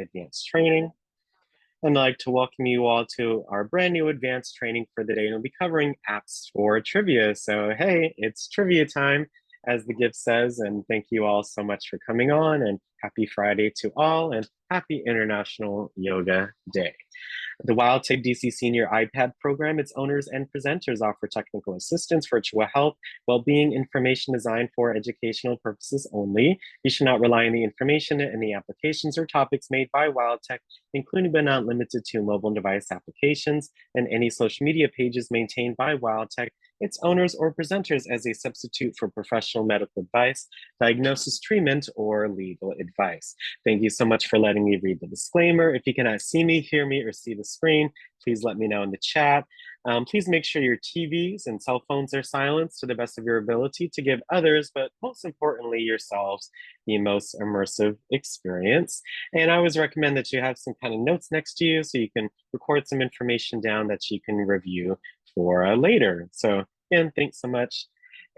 advanced training. And I'd like to welcome you all to our brand new advanced training for the day. And we'll be covering apps for trivia. So, hey, it's trivia time, as the gift says. And thank you all so much for coming on. And happy Friday to all. And happy International Yoga Day. The WildTech DC Senior iPad program, its owners and presenters offer technical assistance, virtual help, well-being information designed for educational purposes only. You should not rely on the information in the applications or topics made by WildTech, including but not limited to mobile device applications and any social media pages maintained by WildTech, its owners or presenters as a substitute for professional medical advice, diagnosis, treatment, or legal advice. Thank you so much for letting me read the disclaimer. If you cannot see me, hear me, or see the screen, please let me know in the chat. Please make sure your TVs and cell phones are silenced to the best of your ability to give others, but most importantly, yourselves, the most immersive experience. And I always recommend that you have some kind of notes next to you so you can record some information down that you can review for later. So again, thanks so much.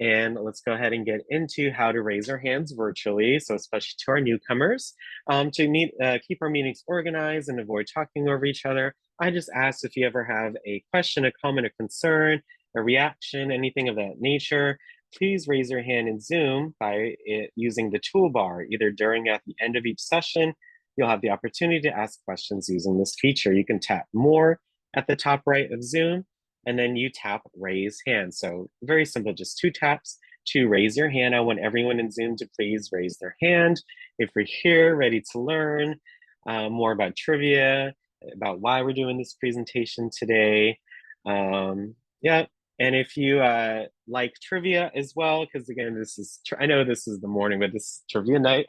And let's go ahead and get into how to raise our hands virtually. So especially to our newcomers, to keep our meetings organized and avoid talking over each other, I just ask if you ever have a question, a comment, a concern, a reaction, anything of that nature, please raise your hand in Zoom by using the toolbar, either during or at the end of each session. You'll have the opportunity to ask questions using this feature. You can tap more at the top right of Zoom, and then you tap raise hand. So very simple, just 2 taps to raise your hand. I want everyone in Zoom to please raise their hand if we're here ready to learn more about trivia, about why we're doing this presentation today. Yeah, and if you like trivia as well, because again, I know this is the morning, but this is trivia night.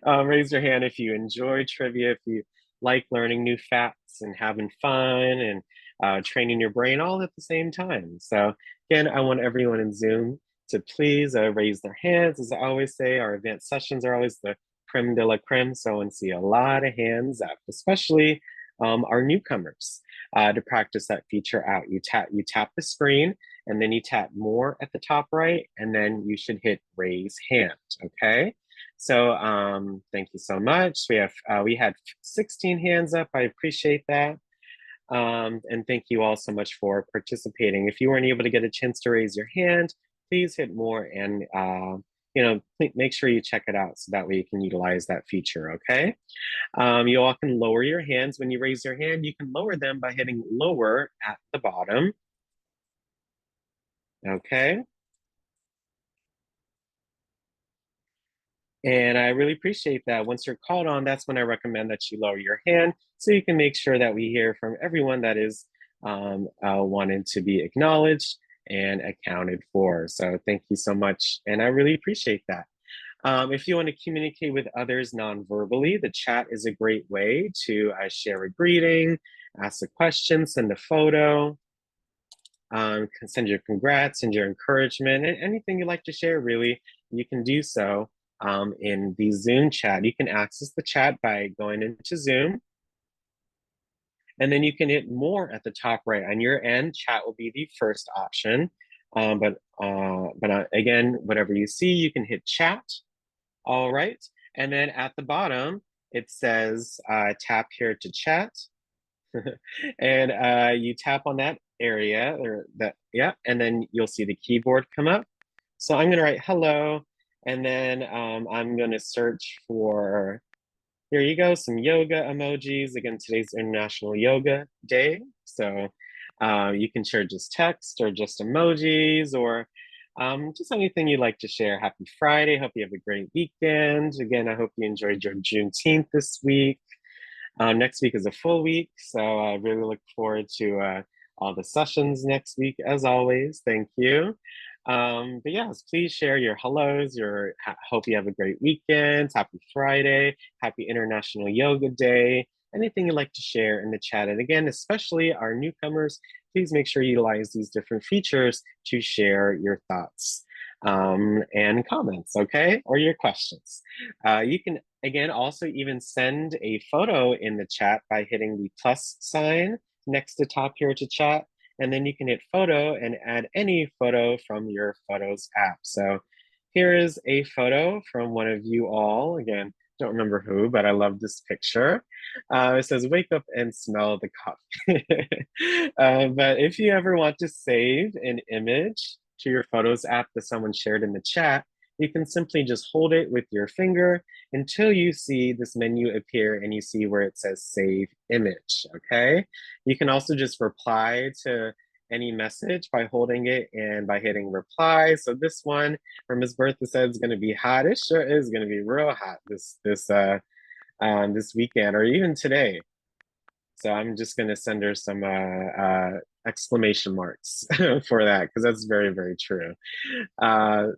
Raise your hand if you enjoy trivia, if you like learning new facts and having fun and training your brain all at the same time. So again, I want everyone in Zoom to please raise their hands. As I always say, our advanced sessions are always the creme de la creme. So I want to see a lot of hands up, especially our newcomers to practice that feature out. You tap the screen and then you tap more at the top right, and then you should hit raise hand, okay? So thank you so much. We had 16 hands up. I appreciate that. And thank you all so much for participating. If you weren't able to get a chance to raise your hand, please hit more and make sure you check it out so that way you can utilize that feature, okay? You all can lower your hands. When you raise your hand, you can lower them by hitting lower at the bottom, okay? And I really appreciate that. Once you're called on, that's when I recommend that you lower your hand so you can make sure that we hear from everyone that is wanting to be acknowledged and accounted for. So thank you so much. And I really appreciate that. If you want to communicate with others non-verbally, the chat is a great way to share a greeting, ask a question, send a photo, send your congrats and your encouragement, and anything you'd like to share, really, you can do so in the Zoom chat. You can access the chat by going into Zoom, and then you can hit more at the top right. On your end, chat will be the first option, but again, whatever you see, you can hit chat. All right, and then at the bottom, it says tap here to chat. And you tap on that area, and then you'll see the keyboard come up. So I'm gonna write hello, and then I'm gonna search for, here you go, some yoga emojis. Again, today's International Yoga Day. So you can share just text or just emojis or just anything you'd like to share. Happy Friday. Hope you have a great weekend. Again, I hope you enjoyed your Juneteenth this week. Next week is a full week, so I really look forward to all the sessions next week, as always. Thank you. But yes, please share your hellos, hope you have a great weekend, happy Friday, happy International Yoga Day, anything you'd like to share in the chat. And again, especially our newcomers, please make sure you utilize these different features to share your thoughts and comments, okay? Or your questions. You can, again, also even send a photo in the chat by hitting the plus sign next to top here to chat. And then you can hit photo and add any photo from your Photos app. So here is a photo from one of you all. Again, Don't remember who, but I love this picture. It says, wake up and smell the coffee. But if you ever want to save an image to your Photos app that someone shared in the chat, you can simply just hold it with your finger until you see this menu appear and you see where it says save image, okay? You can also just reply to any message by holding it and by hitting reply. So this one where Ms. Bertha said is going to be hot. It sure is going to be real hot this weekend or even today. So I'm just going to send her some exclamation marks for that because that's very, very true.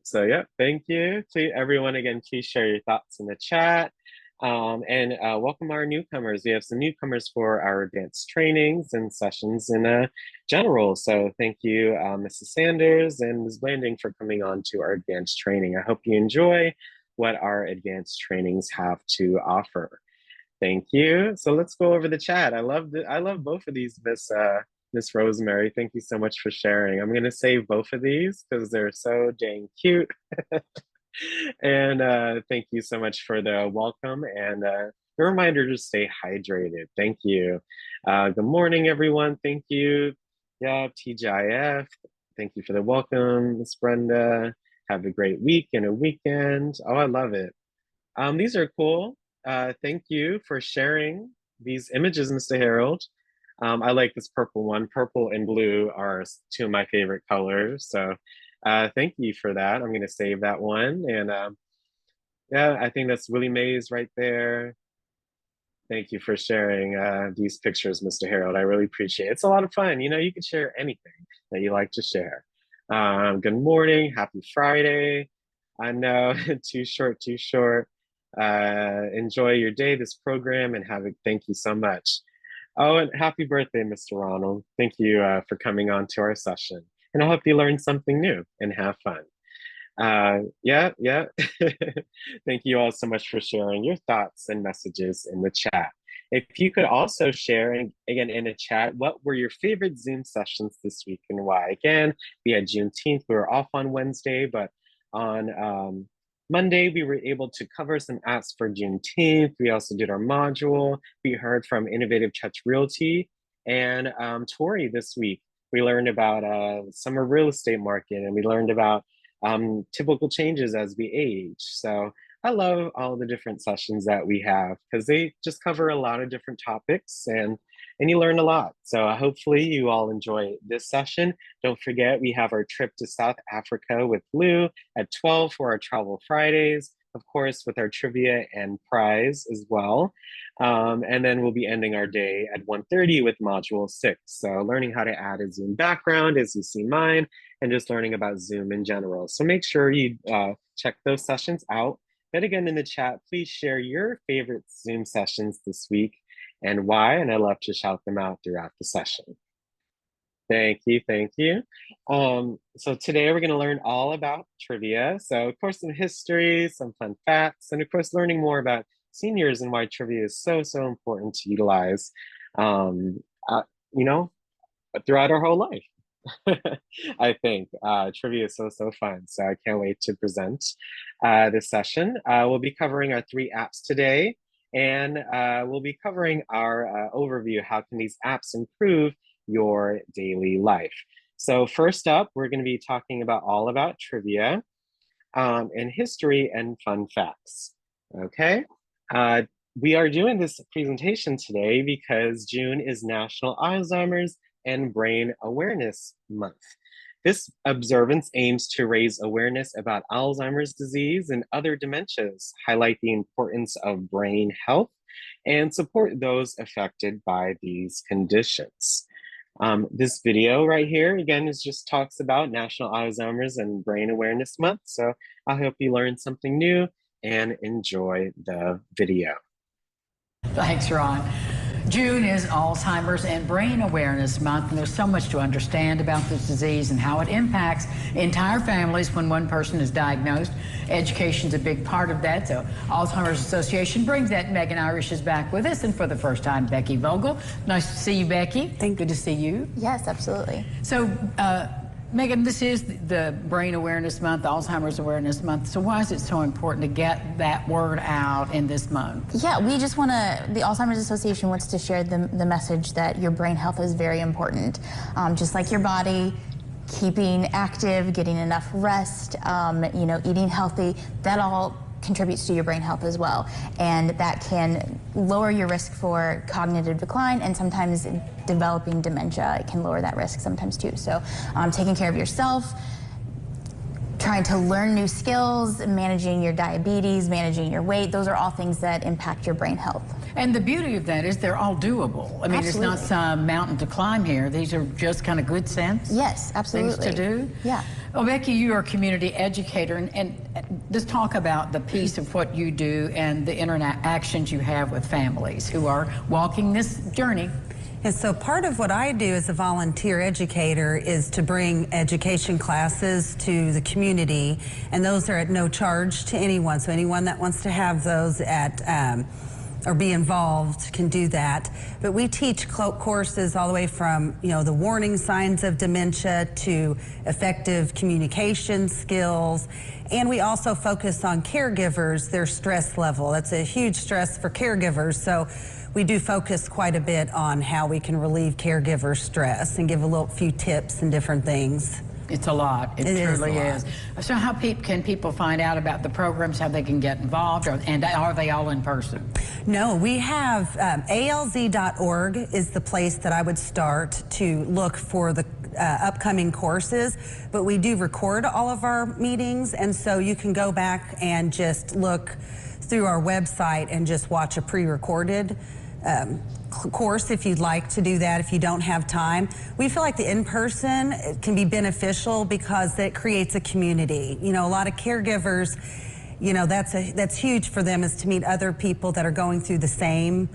So yeah, thank you to everyone. Again, please share your thoughts in the chat. And welcome our newcomers. We have some newcomers for our advanced trainings and sessions in general. So thank you, Mrs. Sanders and Ms. Blanding for coming on to our advanced training. I hope you enjoy what our advanced trainings have to offer. Thank you. So let's go over the chat. I love both of these, Miss Rosemary. Thank you so much for sharing. I'm gonna save both of these because they're so dang cute. And thank you so much for the welcome and the reminder to stay hydrated. Thank you. Good morning, everyone. Thank you. Yeah, TGIF. Thank you for the welcome, Miss Brenda. Have a great week and a weekend. Oh, I love it. These are cool. Thank you for sharing these images, Mr. Harold. I like this purple one. Purple and blue are two of my favorite colors. So thank you for that. I'm going to save that one. And yeah, I think that's Willie Mays right there. Thank you for sharing these pictures, Mr. Harold. I really appreciate it. It's a lot of fun. You know, you can share anything that you like to share. Good morning. Happy Friday. I know, too short, too short. Enjoy your day, this program, and thank you so much. Oh, and happy birthday, Mr. Ronald. Thank you for coming on to our session. And I hope you learned something new and have fun. Yeah. Thank you all so much for sharing your thoughts and messages in the chat. If you could also share, again, in the chat, what were your favorite Zoom sessions this week and why? Again, we had Juneteenth, we were off on Wednesday, but on Monday, we were able to cover some apps for Juneteenth. We also did our module. We heard from Innovative Touch Realty and Tori this week. We learned about summer real estate market and we learned about typical changes as we age. So I love all the different sessions that we have because they just cover a lot of different topics and you learn a lot. So hopefully you all enjoy this session. Don't forget, we have our trip to South Africa with Lou at 12 for our Travel Fridays, of course, with our trivia and prize as well. And then we'll be ending our day at 1:30 with Module 6. So learning how to add a Zoom background as you see mine, and just learning about Zoom in general. So make sure you check those sessions out. But again, in the chat, please share your favorite Zoom sessions this week and why, and I love to shout them out throughout the session. Thank you, thank you. So today we're gonna learn all about trivia. So of course, some history, some fun facts, and of course, learning more about seniors and why trivia is so, so important to utilize, you know, throughout our whole life. I think trivia is so, so fun. So I can't wait to present this session. We'll be covering our 3 apps today, and we'll be covering our overview. How can these apps improve your daily life? So first up, we're going to be talking all about trivia and history and fun facts. Okay. We are doing this presentation today because June is National Alzheimer's and Brain Awareness Month. This observance aims to raise awareness about Alzheimer's disease and other dementias, highlight the importance of brain health, and support those affected by these conditions. This video right here, again, just talks about National Alzheimer's and Brain Awareness Month. So I hope you learned something new and enjoy the video. Thanks, Ron. June is Alzheimer's and Brain Awareness Month, and there's so much to understand about this disease and how it impacts entire families when one person is diagnosed. Education's a big part of that, so Alzheimer's Association brings that. Megan Irish is back with us, and for the first time, Becky Vogel. Nice to see you, Becky. Good to see you. Yes, absolutely. So, Megan, this is the Brain Awareness Month, Alzheimer's Awareness Month. So why is it so important to get that word out in this month? Yeah, we just want to, the Alzheimer's Association wants to share the message that your brain health is very important. Just like your body, keeping active, getting enough rest, eating healthy, that all contributes to your brain health as well. And that can lower your risk for cognitive decline and sometimes developing dementia. It can lower that risk sometimes too. So taking care of yourself, trying to learn new skills, managing your diabetes, managing your weight, those are all things that impact your brain health. And the beauty of that is they're all doable. I mean, Absolutely. It's not some mountain to climb here. These are just kind of good sense. Yes, absolutely. Things to do. Yeah. Well, Becky, you are a community educator, and just talk about the piece of what you do and the interactions you have with families who are walking this journey. And so part of what I do as a volunteer educator is to bring education classes to the community, and those are at no charge to anyone. So anyone that wants to have those at or be involved can do that. But we teach courses all the way from, the warning signs of dementia to effective communication skills. And we also focus on caregivers, their stress level. That's a huge stress for caregivers. So we do focus quite a bit on how we can relieve caregiver stress and give a few tips and different things. It's a lot. It truly is. So how can people find out about the programs, how they can get involved, and are they all in person? No, we have alz.org is the place that I would start to look for the upcoming courses, but we do record all of our meetings, and so you can go back and just look through our website and just watch a pre-recorded course if you'd like to do that if you don't have time. We feel like the in-person can be beneficial because it creates a community. A lot of caregivers, that's huge for them, is to meet other people that are going through the same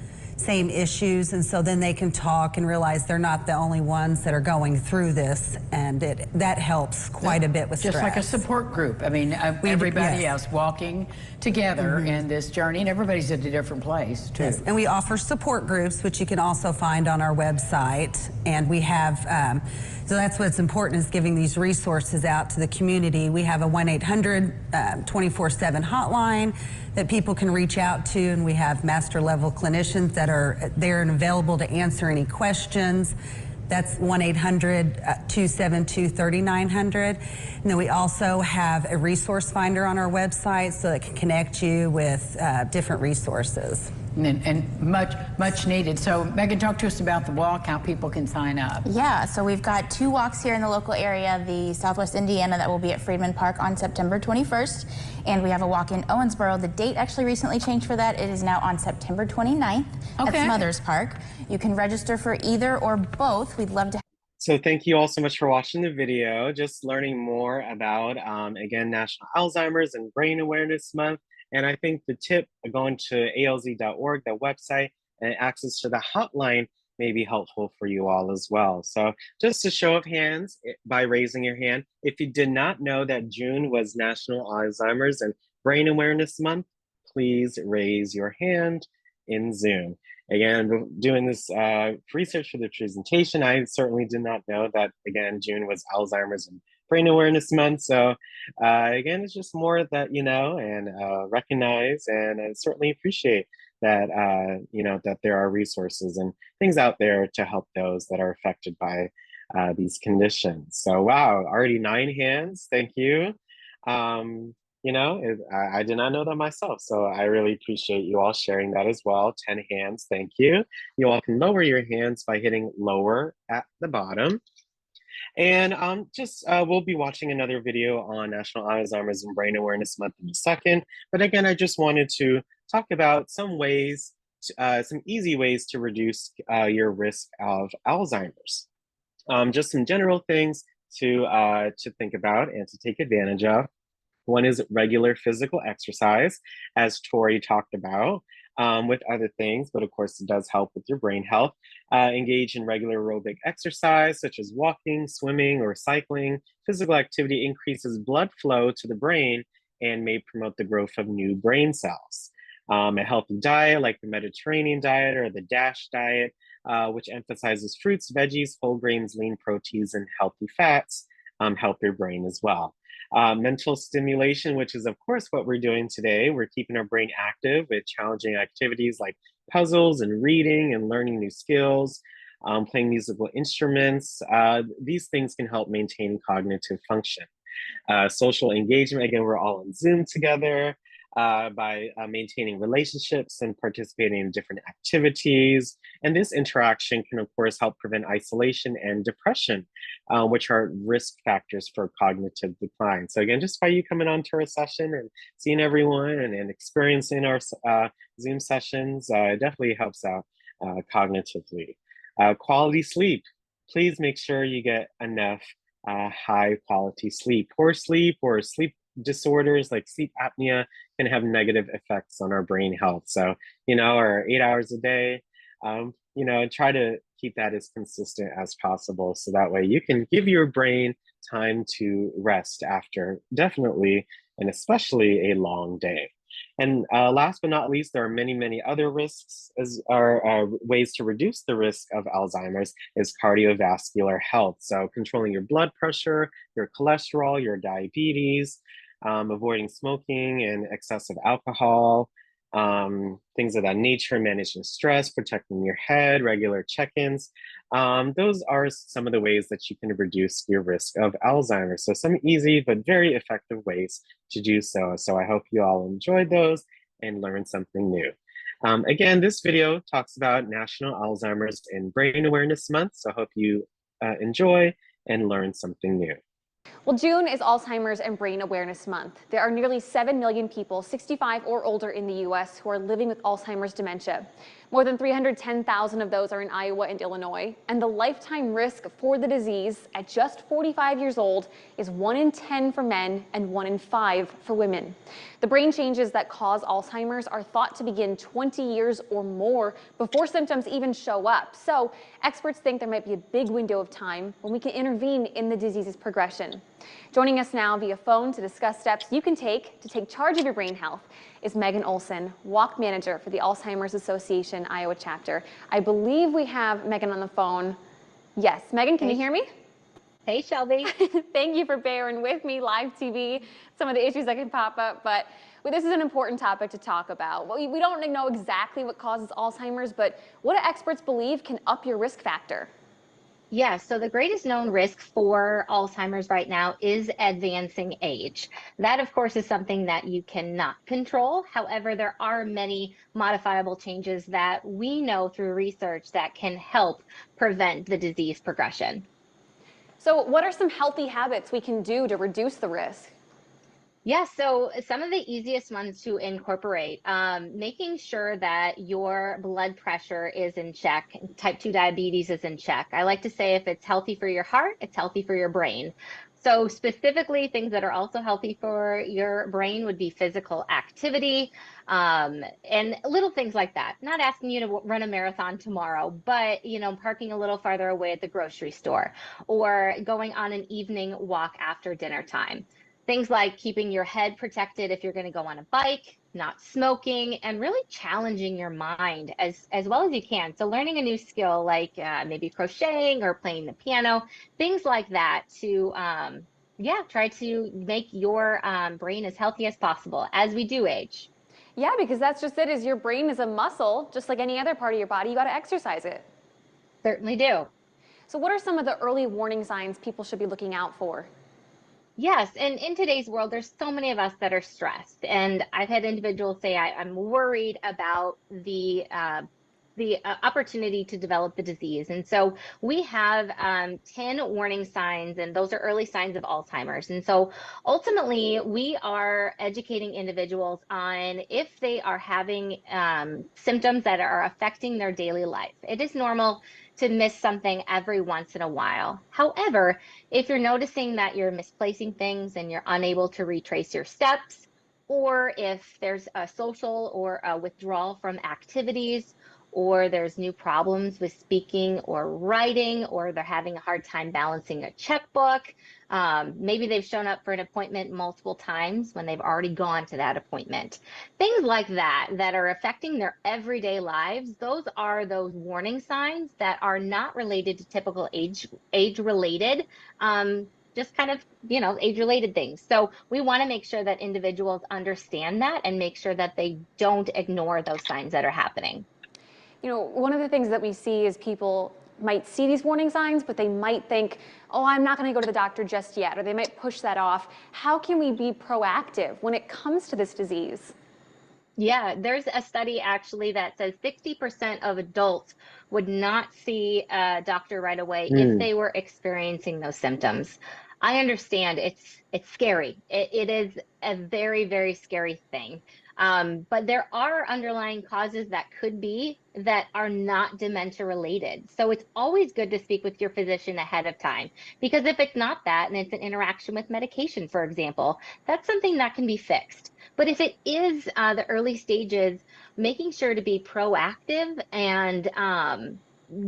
issues, and so then they can talk and realize they're not the only ones that are going through this, and that helps quite a bit with stress. Just like a support group. I mean, everybody else walking together in this journey, and everybody's at a different place too. Yes. And we offer support groups, which you can also find on our website, and we have so that's what's important, is giving these resources out to the community. We have a 1-800 24/7 hotline that people can reach out to, and we have master level clinicians that are there and available to answer any questions. That's 1-800 272 3900. And then we also have a resource finder on our website so that can connect you with different resources. And much needed. So Megan, talk to us about the walk, how people can sign up. Yeah, so we've got 2 walks here in the local area, the Southwest Indiana that will be at Freedman Park on September 21st, and we have a walk in Owensboro. The date actually recently changed for that. It is now on September 29th at Smothers Park. You can register for either or both. We'd love to. So thank you all so much for watching the video. Just learning more about, again, National Alzheimer's and Brain Awareness Month. And I think the tip going to alz.org, that website, and access to the hotline may be helpful for you all as well. So just a show of hands by raising your hand. If you did not know that June was National Alzheimer's and Brain Awareness Month, please raise your hand in Zoom. Again, doing this research for the presentation, I certainly did not know that, again, June was Alzheimer's and Brain Awareness Month. So again, it's just more that and recognize, and I certainly appreciate that that there are resources and things out there to help those that are affected by these conditions. So wow, already 9 hands. Thank you. I did not know that myself, so I really appreciate you all sharing that as well. 10 hands, thank you. You all can lower your hands by hitting lower at the bottom. And we'll be watching another video on National Alzheimer's and Brain Awareness Month in a second. But again, I just wanted to talk about some ways, some easy ways to reduce your risk of Alzheimer's. Just some general things to think about and to take advantage of. One is regular physical exercise, as Tori talked about, with other things, but of course it does help with your brain health. Engage in regular aerobic exercise, such as walking, swimming, or cycling. Physical activity increases blood flow to the brain and may promote the growth of new brain cells. A healthy diet like the Mediterranean diet or the DASH diet, which emphasizes fruits, veggies, whole grains, lean proteins, and healthy fats, help your brain as well. Mental stimulation, which is of course what we're doing today. We're keeping our brain active with challenging activities like puzzles and reading and learning new skills, playing musical instruments. These things can help maintain cognitive function. Social engagement, again, we're all on Zoom together by maintaining relationships and participating in different activities. And this interaction can, of course, help prevent isolation and depression, which are risk factors for cognitive decline. So again, just by you coming on to our session and seeing everyone and experiencing our Zoom sessions, it definitely helps out cognitively. Quality sleep. Please make sure you get enough high quality sleep. Poor sleep or sleep disorders like sleep apnea can have negative effects on our brain health. So, our 8 hours a day, try to keep that as consistent as possible. So that way you can give your brain time to rest after definitely and especially a long day. And last but not least, there are many, many other risks as are ways to reduce the risk of Alzheimer's is cardiovascular health. So controlling your blood pressure, your cholesterol, your diabetes, avoiding smoking and excessive alcohol, things of that nature, managing stress, protecting your head, regular check-ins. Those are some of the ways that you can reduce your risk of Alzheimer's. So some easy but very effective ways to do so. So I hope you all enjoyed those and learned something new. Again, this video talks about National Alzheimer's and Brain Awareness Month. So I hope you enjoy and learn something new. Well, June is Alzheimer's and Brain Awareness Month. There are nearly 7 million people 65 or older in the U.S. who are living with Alzheimer's dementia. More than 310,000 of those are in Iowa and Illinois, and the lifetime risk for the disease at just 45 years old is 1 in 10 for men and 1 in 5 for women. The brain changes that cause Alzheimer's are thought to begin 20 years or more before symptoms even show up. So experts think there might be a big window of time when we can intervene in the disease's progression. Joining us now via phone to discuss steps you can take to take charge of your brain health is Megan Olson, Walk Manager for the Alzheimer's Association Iowa chapter. I believe we have Megan on the phone. Yes, Megan, can you hear me? Hey, Shelby. Thank you for bearing with me, live TV, some of the issues that can pop up, but this is an important topic to talk about. We don't know exactly what causes Alzheimer's, but what do experts believe can up your risk factor? Yeah, so the greatest known risk for Alzheimer's right now is advancing age. That, of course, is something that you cannot control. However, there are many modifiable changes that we know through research that can help prevent the disease progression. So what are some healthy habits we can do to reduce the risk? Yeah, so some of the easiest ones to incorporate, making sure that your blood pressure is in check, type 2 diabetes is in check. I like to say if it's healthy for your heart, it's healthy for your brain. So specifically, things that are also healthy for your brain would be physical activity and little things like that. Not asking you to run a marathon tomorrow, but parking a little farther away at the grocery store or going on an evening walk after dinner time. Things like keeping your head protected if you're going to go on a bike, not smoking, and really challenging your mind as well as you can. So learning a new skill like maybe crocheting or playing the piano, things like that to, try to make your brain as healthy as possible as we do age. Yeah, because that's just it, is your brain is a muscle, just like any other part of your body. You got to exercise it. Certainly do. So what are some of the early warning signs people should be looking out for? Yes, and in today's world, there's so many of us that are stressed, and I've had individuals say, I'm worried about the opportunity to develop the disease. And so we have 10 warning signs, and those are early signs of Alzheimer's. And so ultimately, we are educating individuals on if they are having symptoms that are affecting their daily life. It is normal to miss something every once in a while. However, if you're noticing that you're misplacing things and you're unable to retrace your steps, or if there's a social or a withdrawal from activities, or there's new problems with speaking or writing, or they're having a hard time balancing a checkbook. Maybe they've shown up for an appointment multiple times when they've already gone to that appointment. Things like that are affecting their everyday lives. Those are those warning signs that are not related to typical age-related just kind of, age-related things. So we want to make sure that individuals understand that and make sure that they don't ignore those signs that are happening. One of the things that we see is people might see these warning signs, but they might think, oh, I'm not going to go to the doctor just yet, or they might push that off. How can we be proactive when it comes to this disease? Yeah, there's a study actually that says 60% of adults would not see a doctor right away if they were experiencing those symptoms. I understand it's scary. It is a very, very scary thing. But there are underlying causes that are not dementia related. So it's always good to speak with your physician ahead of time, because if it's not that and it's an interaction with medication, for example, that's something that can be fixed. But if it is the early stages, making sure to be proactive and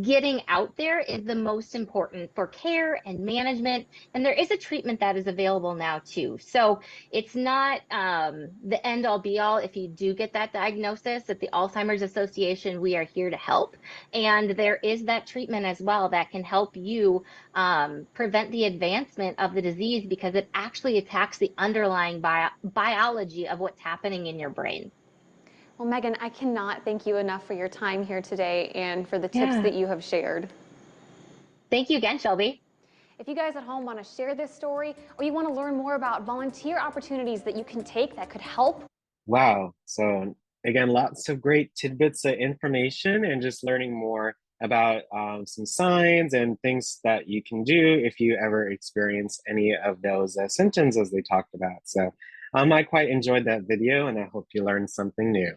getting out there is the most important for care and management. And there is a treatment that is available now too. So it's not the end all be all. If you do get that diagnosis at the Alzheimer's Association, we are here to help. And there is that treatment as well that can help you prevent the advancement of the disease, because it actually attacks the underlying biology of what's happening in your brain. Well, Megan, I cannot thank you enough for your time here today and for the tips that you have shared. Thank you again, Shelby. If you guys at home want to share this story, or you want to learn more about volunteer opportunities that you can take that could help. Wow. So again, lots of great tidbits of information and just learning more about some signs and things that you can do if you ever experience any of those symptoms as they talked about. So I quite enjoyed that video, and I hope you learned something new.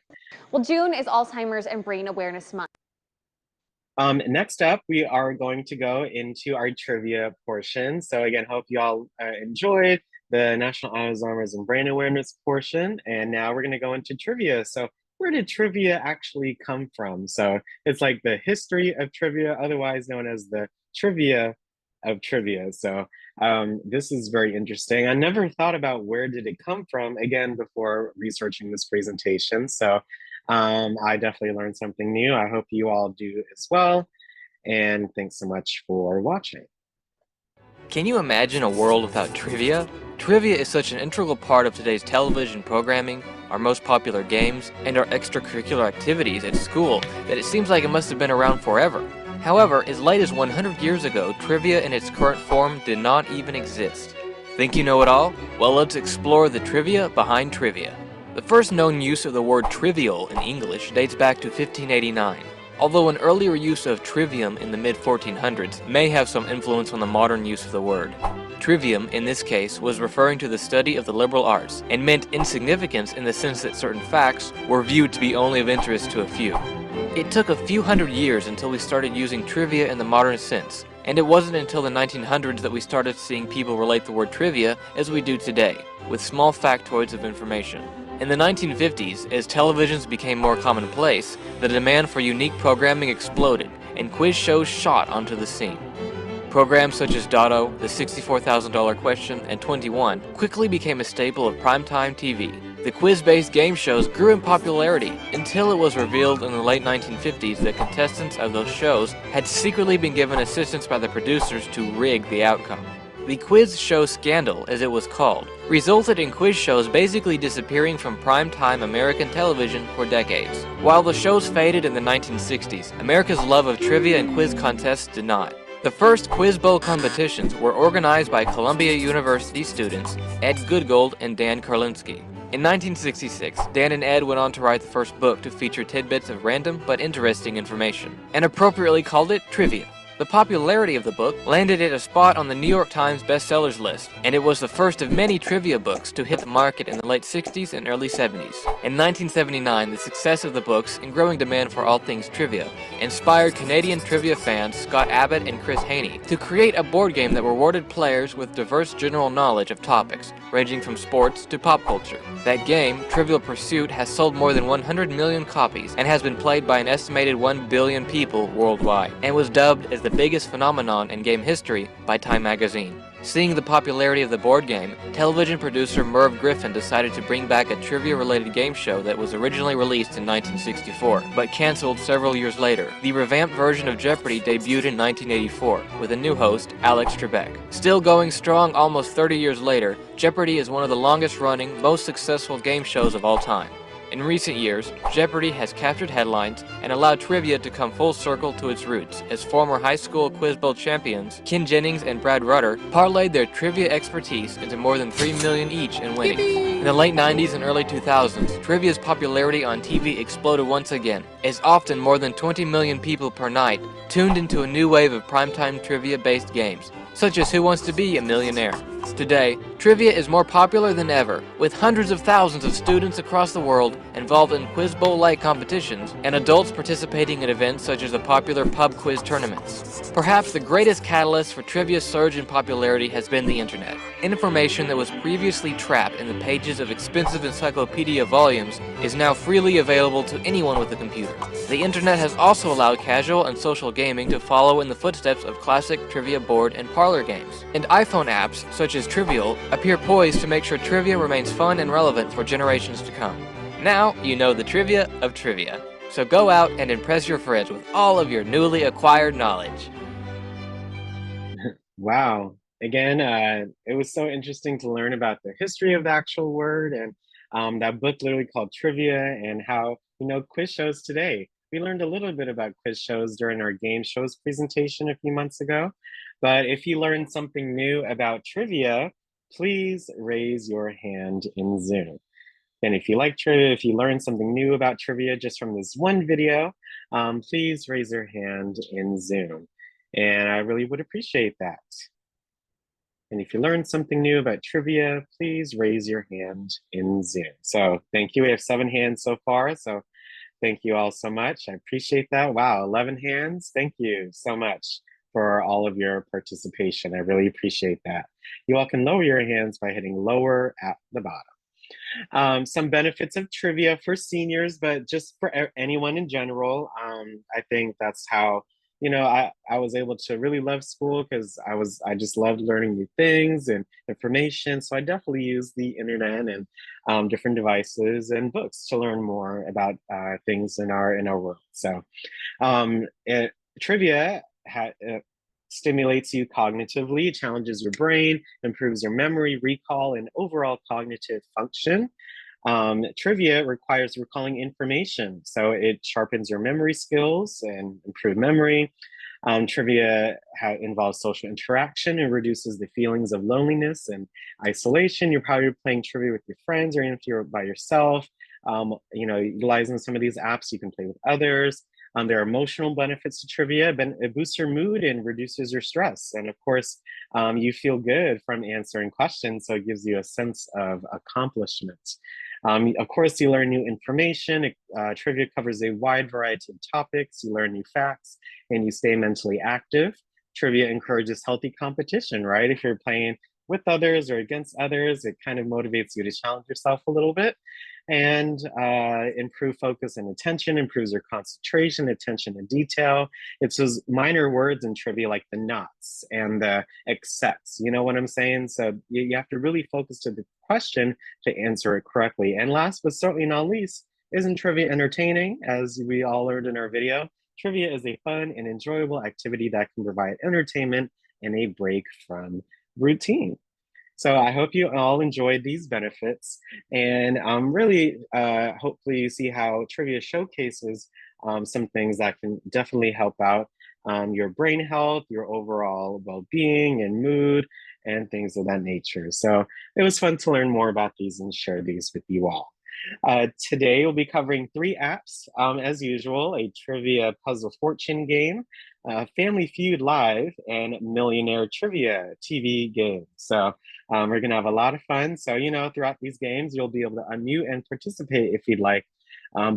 Well, June is Alzheimer's and Brain Awareness Month. Next up, we are going to go into our trivia portion. So again, hope you all enjoyed the National Alzheimer's and Brain Awareness portion. And now we're going to go into trivia. So where did trivia actually come from? So it's like the history of trivia, otherwise known as the trivia of trivia. So this is very interesting. I never thought about where did it come from, again, before researching this presentation. So I definitely learned something new. I hope you all do as well. And thanks so much for watching. Can you imagine a world without trivia? Trivia is such an integral part of today's television programming, our most popular games, and our extracurricular activities at school that it seems like it must have been around forever. However, as late as 100 years ago, trivia in its current form did not even exist. Think you know it all? Well, let's explore the trivia behind trivia. The first known use of the word trivial in English dates back to 1589, although an earlier use of trivium in the mid-1400s may have some influence on the modern use of the word. Trivium, in this case, was referring to the study of the liberal arts, and meant insignificance in the sense that certain facts were viewed to be only of interest to a few. It took a few hundred years until we started using trivia in the modern sense, and it wasn't until the 1900s that we started seeing people relate the word trivia as we do today, with small factoids of information. In the 1950s, as televisions became more commonplace, the demand for unique programming exploded, and quiz shows shot onto the scene. Programs such as Dotto, The $64,000 Question, and 21 quickly became a staple of primetime TV. The quiz-based game shows grew in popularity until it was revealed in the late 1950s that contestants of those shows had secretly been given assistance by the producers to rig the outcome. The quiz show scandal, as it was called, resulted in quiz shows basically disappearing from primetime American television for decades. While the shows faded in the 1960s, America's love of trivia and quiz contests did not. The first Quiz Bowl competitions were organized by Columbia University students Ed Goodgold and Dan Karlinski. In 1966, Dan and Ed went on to write the first book to feature tidbits of random but interesting information, and appropriately called it Trivia. The popularity of the book landed it a spot on the New York Times bestsellers list, and it was the first of many trivia books to hit the market in the late 60s and early 70s. In 1979, the success of the books and growing demand for all things trivia inspired Canadian trivia fans Scott Abbott and Chris Haney to create a board game that rewarded players with diverse general knowledge of topics, ranging from sports to pop culture. That game, Trivial Pursuit, has sold more than 100 million copies and has been played by an estimated 1 billion people worldwide, and was dubbed as the biggest phenomenon in game history by Time magazine. Seeing the popularity of the board game, television producer Merv Griffin decided to bring back a trivia-related game show that was originally released in 1964, but canceled several years later. The revamped version of Jeopardy debuted in 1984, with a new host, Alex Trebek. Still going strong almost 30 years later, Jeopardy is one of the longest-running, most successful game shows of all time. In recent years, Jeopardy has captured headlines and allowed trivia to come full circle to its roots, as former high school Quiz Bowl champions Ken Jennings and Brad Rutter parlayed their trivia expertise into more than $3 million each in winnings. In the late 90s and early 2000s, trivia's popularity on TV exploded once again, as often more than 20 million people per night tuned into a new wave of primetime trivia-based games, such as Who Wants to Be a Millionaire? Today, trivia is more popular than ever, with hundreds of thousands of students across the world involved in Quiz Bowl-like competitions, and adults participating in events such as the popular pub quiz tournaments. Perhaps the greatest catalyst for trivia's surge in popularity has been the internet. Information that was previously trapped in the pages of expensive encyclopedia volumes is now freely available to anyone with a computer. The internet has also allowed casual and social gaming to follow in the footsteps of classic trivia board and parlor games. And iPhone apps, such as Trivial, appear poised to make sure trivia remains fun and relevant for generations to come. Now you know the trivia of trivia. So go out and impress your friends with all of your newly acquired knowledge. Wow. Again, it was so interesting to learn about the history of the actual word, and that book literally called Trivia, and how, quiz shows today. We learned a little bit about quiz shows during our game shows presentation a few months ago. But if you learned something new about trivia, please raise your hand in Zoom. And if you like trivia, if you learned something new about trivia just from this one video, please raise your hand in Zoom. And I really would appreciate that. And if you learned something new about trivia, please raise your hand in Zoom. So thank you. We have 7 hands so far. So thank you all so much. I appreciate that. Wow, 11 hands. Thank you so much for all of your participation. I really appreciate that. You all can lower your hands by hitting lower at the bottom. Some benefits of trivia for seniors, but just for anyone in general. I think that's how, I was able to really love school, because I just loved learning new things and information. So I definitely use the internet and different devices and books to learn more about things in our world. So trivia stimulates you cognitively, challenges your brain, improves your memory, recall, and overall cognitive function. Trivia requires recalling information, so it sharpens your memory skills and improve memory. Trivia involves social interaction and reduces the feelings of loneliness and isolation. You're probably playing trivia with your friends, or even if you're by yourself. Utilizing some of these apps, you can play with others. There are emotional benefits to trivia. It boosts your mood and reduces your stress. And of course, you feel good from answering questions, so it gives you a sense of accomplishment. Of course, you learn new information. Trivia covers a wide variety of topics. You learn new facts and you stay mentally active. Trivia encourages healthy competition, right? If you're playing with others or against others, it kind of motivates you to challenge yourself a little bit. And improve focus and attention, improves your concentration, attention and detail. It's those minor words in trivia like the nots and the excepts, you know what I'm saying? So you have to really focus to the question to answer it correctly. And last but certainly not least, isn't trivia entertaining? As we all learned in our video, trivia is a fun and enjoyable activity that can provide entertainment and a break from routine. So I hope you all enjoyed these benefits, and really hopefully you see how trivia showcases some things that can definitely help out your brain health, your overall well-being and mood, and things of that nature. So it was fun to learn more about these and share these with you all. Today we'll be covering 3 apps, as usual: a trivia puzzle fortune game, Family Feud Live, and Millionaire Trivia TV game. So we're gonna have a lot of fun. So, throughout these games, you'll be able to unmute and participate if you'd like,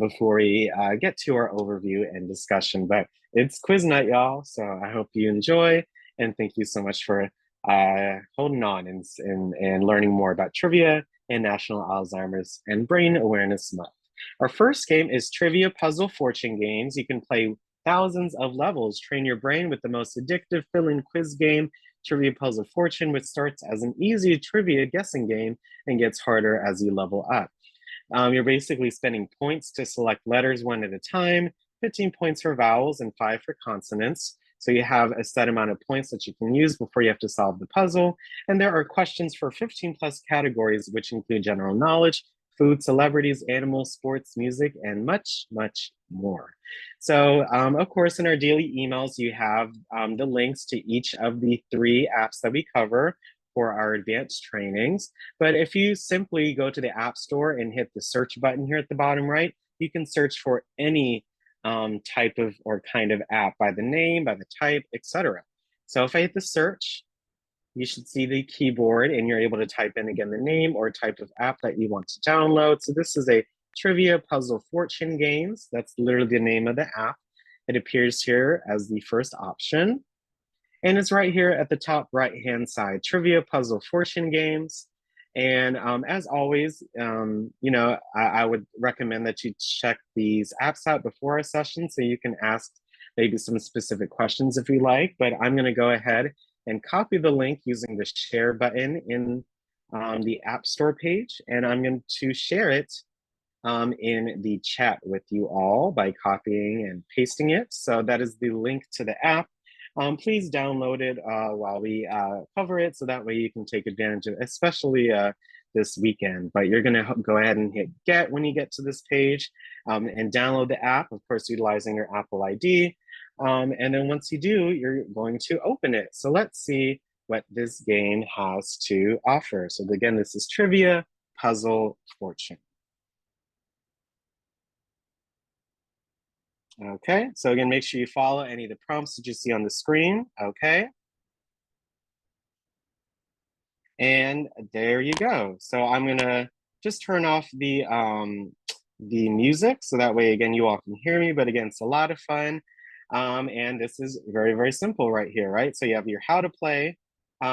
before we get to our overview and discussion. But it's quiz night, y'all. So I hope you enjoy, and thank you so much for holding on and learning more about trivia and National Alzheimer's and Brain Awareness Month. Our first game is Trivia Puzzle Fortune Games. You can play thousands of levels. Train your brain with the most addictive fill-in quiz game, Trivia Puzzle Fortune, which starts as an easy trivia guessing game and gets harder as you level up. You're basically spending points to select letters one at a time, 15 points for vowels and 5 for consonants. So you have a set amount of points that you can use before you have to solve the puzzle. And there are questions for 15 plus categories, which include general knowledge, food, celebrities, animals, sports, music, and much, much more. So of course, in our daily emails, you have the links to each of the 3 apps that we cover for our advanced trainings. But if you simply go to the App Store and hit the search button here at the bottom right, you can search for any type of or kind of app by the name, by the type, etc. So if I hit the search, you should see the keyboard and you're able to type in again the name or type of app that you want to download. So this is a Trivia Puzzle Fortune Games. That's literally the name of the app. It appears here as the first option. And it's right here at the top right-hand side, Trivia Puzzle Fortune Games. And as always, I would recommend that you check these apps out before our session so you can ask maybe some specific questions if you like. But I'm going to go ahead and copy the link using the share button in the App Store page. And I'm going to share it in the chat with you all by copying and pasting it. So that is the link to the app. Please download it while we cover it so that way you can take advantage of it, especially this weekend. But you're going to go ahead and hit get when you get to this page and download the app, of course, utilizing your Apple ID. And then once you do, you're going to open it. So let's see what this game has to offer. So again, this is Trivia Puzzle Fortune. Okay, so again, make sure you follow any of the prompts that you see on the screen, okay? And there you go. So I'm gonna just turn off the music so that way, again, you all can hear me, but again, it's a lot of fun. And this is very, very simple right here, right? So you have your how to play,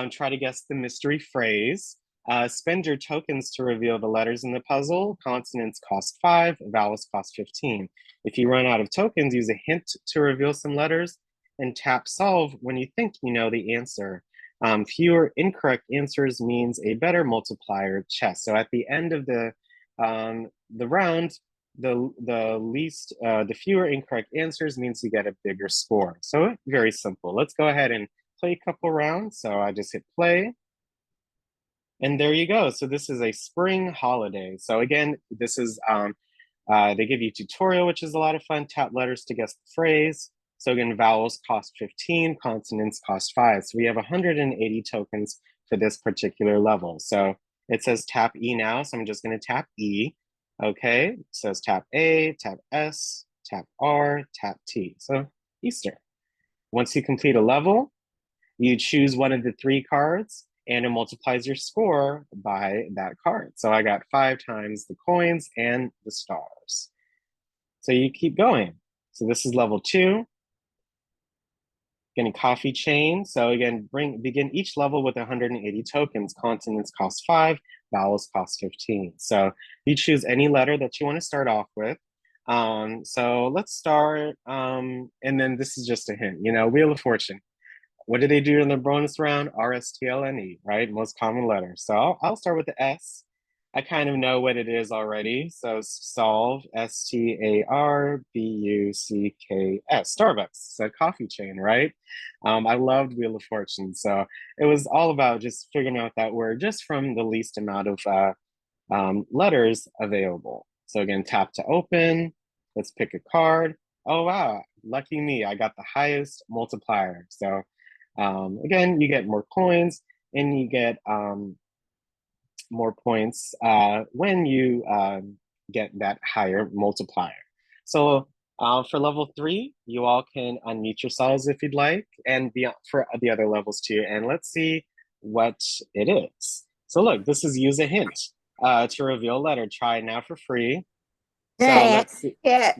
try to guess the mystery phrase, spend your tokens to reveal the letters in the puzzle. Consonants cost 5, vowels cost 15. If you run out of tokens, use a hint to reveal some letters and tap solve when you think you know the answer. Fewer incorrect answers means a better multiplier chess. So at the end of the round, the fewer incorrect answers means you get a bigger score. So very simple. Let's go ahead and play a couple rounds. So I just hit play. And there you go. So this is a spring holiday. So again, this is, they give you a tutorial, which is a lot of fun. Tap letters to guess the phrase. So again, vowels cost 15, consonants cost 5. So we have 180 tokens for this particular level. So it says tap E now. So I'm just gonna tap E. Okay, it says tap A, tap S, tap R, tap T. So Easter. Once you complete a level, you choose one of the 3 cards and it multiplies your score by that card. So I got 5 times the coins and the stars. So you keep going. So this is level 2. Getting coffee chain. So again, begin each level with 180 tokens. Consonants cost 5, vowels cost 15. So you choose any letter that you want to start off with. So let's start, and then this is just a hint, Wheel of Fortune. What do they do in the bonus round? RSTLNE, right? Most common letter. So I'll start with the S. I kind of know what it is already. So solve, STARBUCKS, Starbucks, so coffee chain, right? I loved Wheel of Fortune. So it was all about just figuring out that word just from the least amount of letters available. So again, tap to open. Let's pick a card. Oh, wow, lucky me. I got the highest multiplier. So again, you get more coins and you get more points when you get that higher multiplier. So for level 3, you all can unmute yourselves if you'd like, and beyond for the other levels too. And let's see what it is. So look, this is use a hint to reveal a letter. Try it now for free. So let's see. Yep.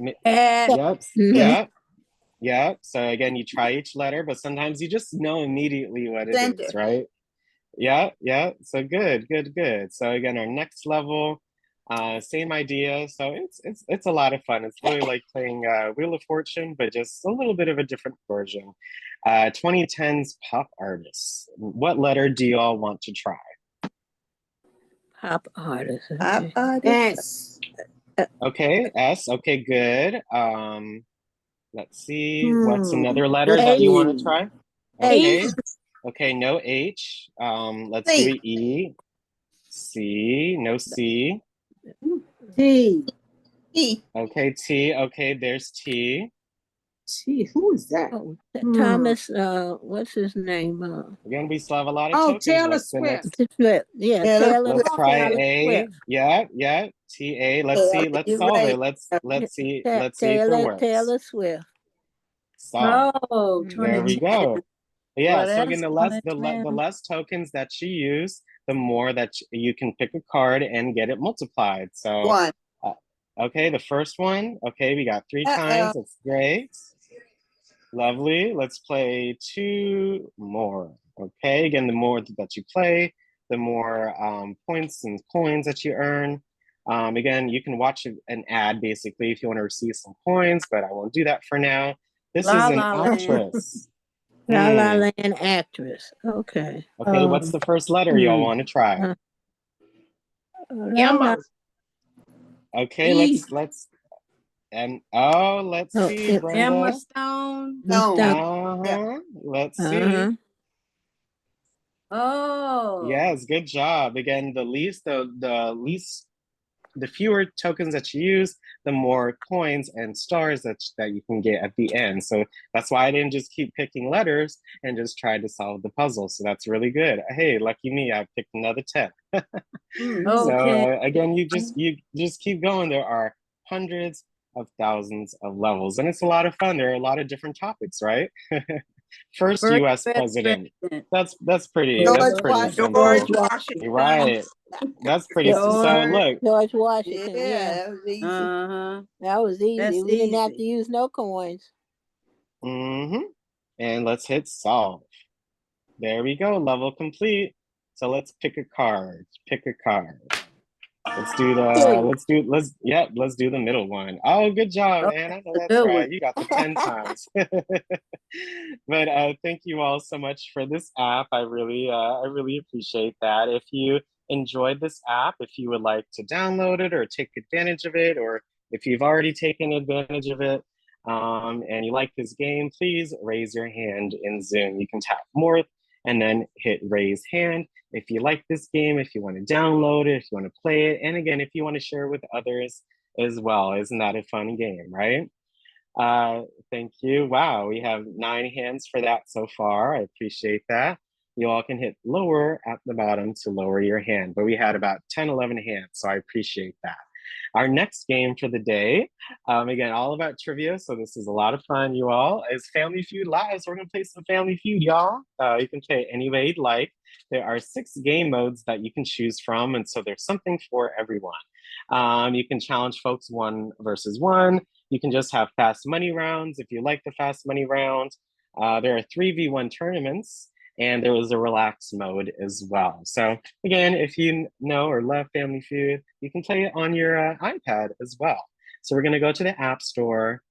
Yeah. So again, you try each letter, but sometimes you just know immediately what it is, right? Yeah. So good. So again, our next level, Same idea. So it's a lot of fun. It's really like playing Wheel of Fortune, but just a little bit of a different version. 2010's pop artists. What letter do you all want to try? Pop artist. Pop Okay. artist. Okay, S. Okay, good. Let's see. What's another letter Let's that you want to see. try? H. Okay. Okay, no H. Let's C. do E. C. No C. T. E. Okay, T. Okay, there's T. T. Who is that? Oh, Thomas. What's his name? Again, we still have a lot of Oh, tokens. Taylor What's the Swift. next? Swift. Yeah, Taylor Taylor. Let's try Taylor A. Swift. Yeah. T-A. Let's see. Let's You're solve right. it. Let's see if it Taylor. works. Taylor Swift. Solve. Oh, There we go. Yeah, What so else? again, the less tokens that you use, the more that you can pick a card and get it multiplied. So, One. okay, the first one. Okay, we got 3 times. That's great. Lovely. Let's play 2 more. Okay, again, the more that you play, the more points and coins that you earn. Again, you can watch an ad basically if you want to receive some coins, but I won't do that for now. This is an actress. La La Land actress. Okay. Okay, what's the first letter y'all want to try? Emma. Okay, E. let's see, Emma Brenda. Emma Stone. Uh-huh. Let's see. Oh. Yes, good job. Again, the fewer tokens that you use, the more coins and stars that you can get at the end. So that's why I didn't just keep picking letters and just tried to solve the puzzle. So that's really good. Hey, lucky me, I picked another 10. So again, you just keep going. There are hundreds of thousands of levels, and it's a lot of fun. There are a lot of different topics, right? First U.S. president. That's pretty. That's pretty simple. George Washington. Right. That's pretty. So look. George Washington. Yeah, that was easy. That was easy. That's We didn't have easy. to use no coins. And let's hit solve. There we go. Level complete. So let's pick a card. Pick a card. Let's do the middle one. Oh, good job, man. I know that's right. You got the 10 times. But thank you all so much for this app. I really appreciate that. If you enjoyed this app, if you would like to download it or take advantage of it, or if you've already taken advantage of it, and you like this game, please raise your hand in Zoom. You can tap more and then hit raise hand. If you like this game, if you want to download it, if you want to play it, and again, if you want to share with others as well. Isn't that a fun game, right? Thank you. Wow, we have 9 hands for that so far. I appreciate that. You all can hit lower at the bottom to lower your hand, but we had about 10, 11 hands, so I appreciate that. Our next game for the day, again, all about trivia, so this is a lot of fun, you all, is Family Feud Live. So we're gonna play some Family Feud, y'all. You can play it any way you'd like. There are 6 game modes that you can choose from, and so there's something for everyone. You can challenge folks 1 versus 1. You can just have fast money rounds if you like the fast money round. There are 3v1 tournaments, and there was a relaxed mode as well. So again, if you know or love Family Feud, you can play it on your iPad as well. So we're gonna go to the App Store,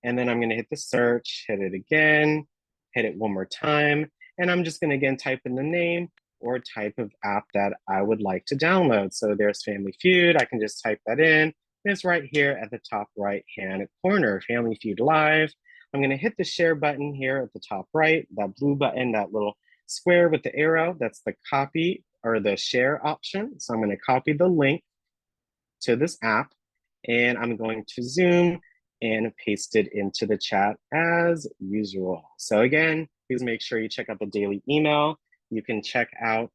and then I'm gonna hit the search, hit it again, hit it one more time, and I'm just gonna again type in the name or type of app that I would like to download. So there's Family Feud, I can just type that in. It's right here at the top right-hand corner, Family Feud Live. I'm gonna hit the share button here at the top right, that blue button, that little square with the arrow, that's the copy or the share option. So I'm going to copy the link to this app, and I'm going to Zoom and paste it into the chat as usual. So again, please make sure you check out the daily email. You can check out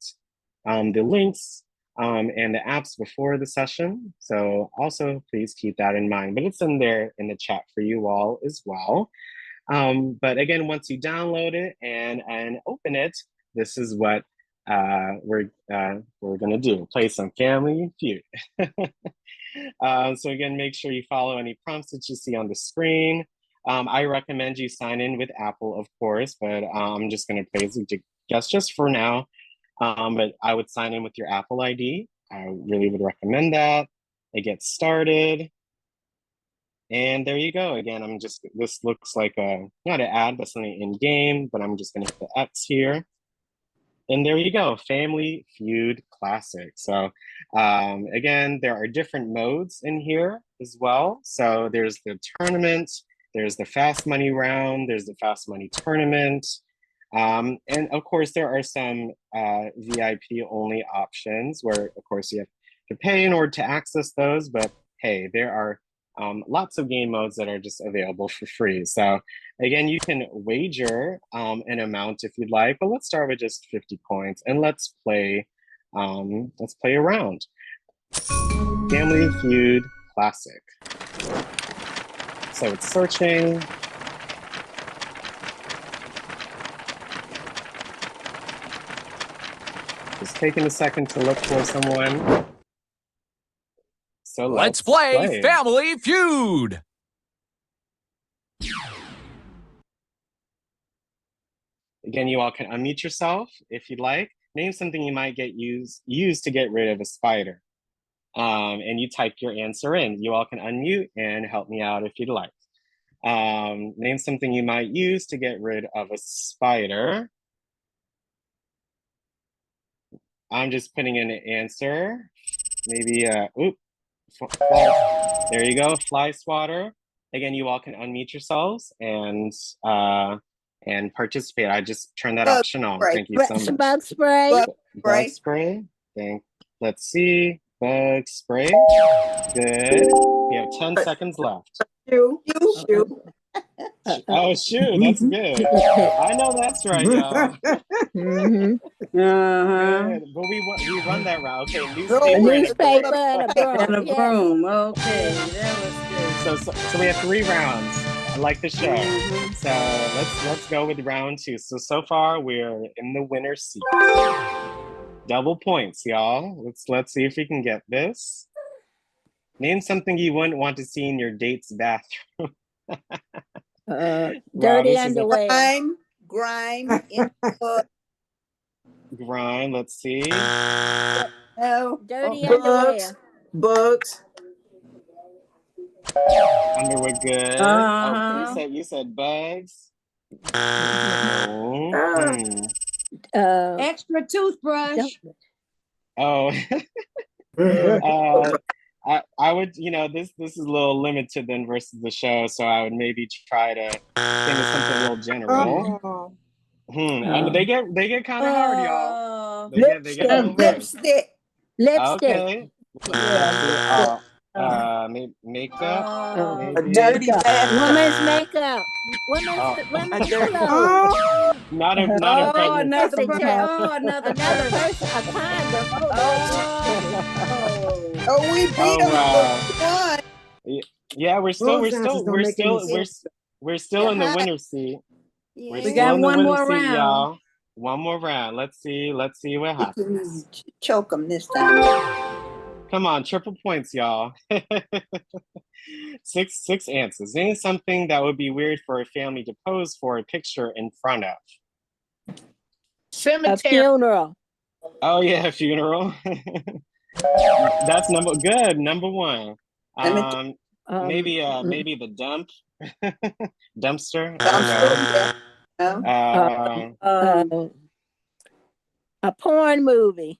the links and the apps before the session. So also please keep that in mind, but it's in there in the chat for you all as well. But again, once you download it and open it, this is what we're gonna do, play some Family Feud. So again, make sure you follow any prompts that you see on the screen. I recommend you sign in with Apple, of course, but I'm just gonna basically guess just for now. But I would sign in with your Apple ID. I really would recommend that. it gets started. And there you go. Again, this looks like not an ad, but something in game, but I'm just gonna hit the X here. And there you go, Family Feud Classic. So again, there are different modes in here as well. So there's the tournament, there's the fast money round, there's the fast money tournament. And of course, there are some VIP only options where, of course, you have to pay in order to access those. But hey, there are lots of game modes that are just available for free. So again, you can wager an amount if you'd like, but let's start with just 50 points and let's play a round. Family Feud Classic. So it's searching. Just taking a second to look for someone. So let's play Family Feud. Again, you all can unmute yourself if you'd like. Name something you might use to get rid of a spider. And you type your answer in. You all can unmute and help me out if you'd like. Name something you might use to get rid of a spider. I'm just putting in an answer. Maybe, there you go, fly swatter. Again, you all can unmute yourselves and participate. I just turned that option on. Thank you so much. Bug spray. Bug spray. Let's see. Bug spray. Good. We have 10 seconds left. Shoe. Oh, shoe. That's good. I know that's right, y'all. Mm-hmm. Good. But we run that route. Okay, A newspaper and a broom. And a broom. Okay, that was good. So we have 3 rounds. I like the show. So let's go with round 2. So far we're in the winner's seat. Double points, y'all. Let's see if we can get this. Name something you wouldn't want to see in your date's bathroom. Dirty underwear. Grime. Grime. Let's see. No. Dirty underwear. Books. Underwear. Good. Uh-huh. Oh, you said bugs. Extra toothbrush. Oh. I would, this is a little limited then versus the show, so I would maybe try to think of something a little general. And they get kind of hard, y'all. They get Lipstick. Okay. Makeup. A dirty woman's makeup. Women's clothes. Not a another person. Another person. A condom. We beat them. Yeah, we're still in the winner's seat. We got one more round, y'all. One more round. Let's see what happens. Choke them this time. Come on, triple points, y'all. 6 answers. Name something that would be weird for a family to pose for a picture in front of. Cemetery. A funeral. Oh yeah, funeral. That's number 1. Maybe the dump. Dumpster. A porn movie.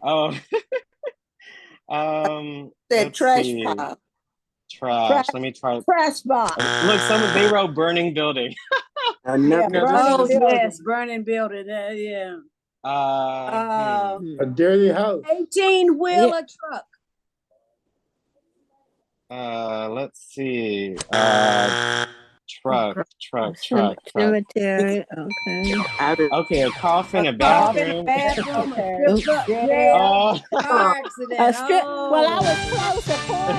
Oh. That trash pile. Trash. Let me try. Trash box. Look, they wrote burning building. Yes, burning building. Yeah. A dirty house. 18-wheeler truck. Let's see. Truck. Cemetery. Okay. Okay, a coffin, a bathroom. Oh. Car accident. A strip. Well, I was close. A porn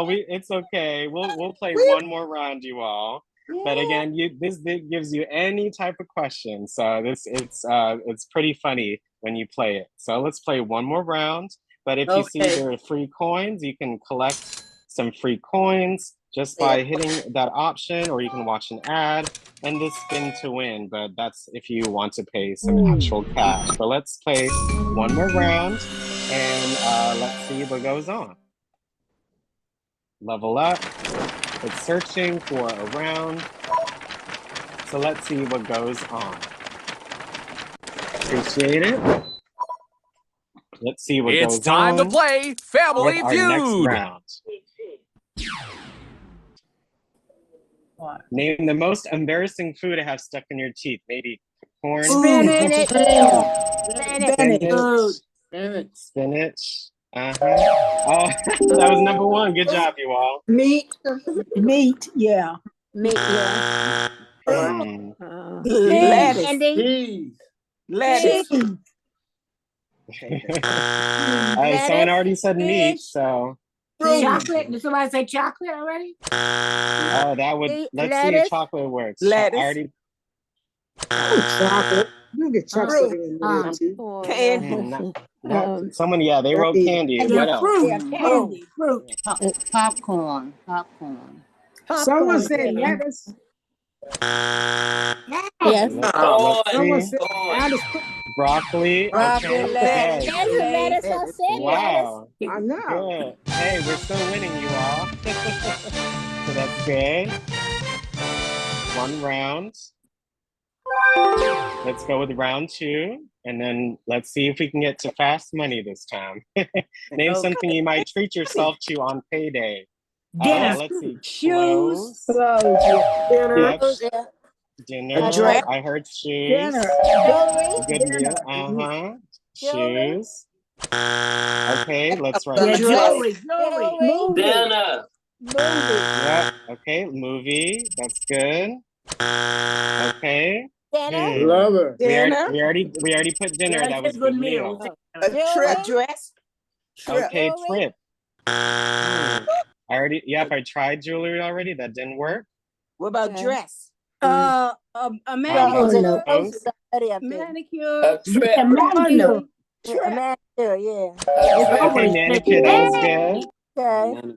movie. It's okay. We'll play one more round, you all. Yeah. But again, this gives you any type of question. So it's pretty funny when you play it. So let's play one more round. But if you see there are free coins, you can collect some free coins. just by hitting that option, or you can watch an ad and this spin to win, but that's if you want to pay some actual cash. But let's play one more round and let's see what goes on. Level up. It's searching for a round. So let's see what goes on. Appreciate it. Let's see what goes on. It's time to play Family our next Feud. round. Name the most embarrassing food to have stuck in your teeth. Maybe corn. Spinach. Spinach. Oh, that was number one. Good job, you all. Meat, yeah. Meat, yeah. Lettuce. Lettuce. Someone already said meat, so. Chocolate. Did somebody say chocolate already? Oh, that would. Let's see if chocolate works. Lettuce. I already. Chocolate. You get chocolate in there too. Candy. Someone, yeah, they wrote candy. What else? Fruit. Popcorn. Someone said lettuce. Yes. Someone said Broccoli. Okay. lettuce. Yes. Lettuce. I said Wow. I know. Good. Hey, we're still winning, you all. So that's good. One round. Let's go with round two, and then let's see if we can get to fast money this time. Name something you might treat yourself to on payday. Dinner. Let's see. Shoes. Dinner. Yeah. Dinner. Dress. I heard shoes. Dinner. Good meal. Shoes. Okay, let's write. Yeah, jewelry. Dinner. Yeah. Okay, movie. That's good. Okay. Lover. We already put dinner. That was good meal. A dress. Okay, trip. I tried jewelry already. That didn't work. What about dress? A manicure. A trip. Manicure. Yeah. Okay, manicure. That was good. Oh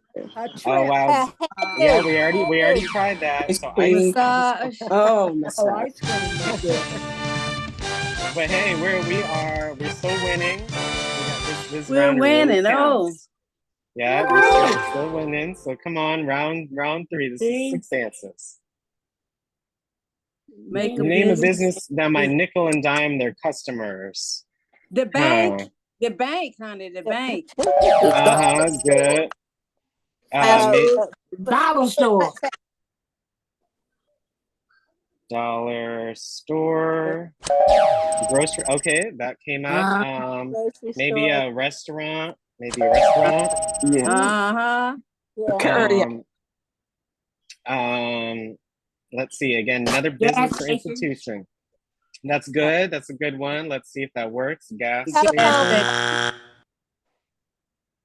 wow. Yeah, we already tried that. So Massage. Massage. But hey, we're still winning. We got this We're round really winning. counts. Yeah, we're still winning. So come on, round three. This is 6 answers. Name a business that might nickel and dime their customers. The bank. The bank, honey. The bank. Good. Dollar store. Dollar store. Grocery. Okay, that came out. Maybe a restaurant. Uh-huh. Let's see again. Another business or institution. That's good. That's a good one. Let's see if that works. Gas station.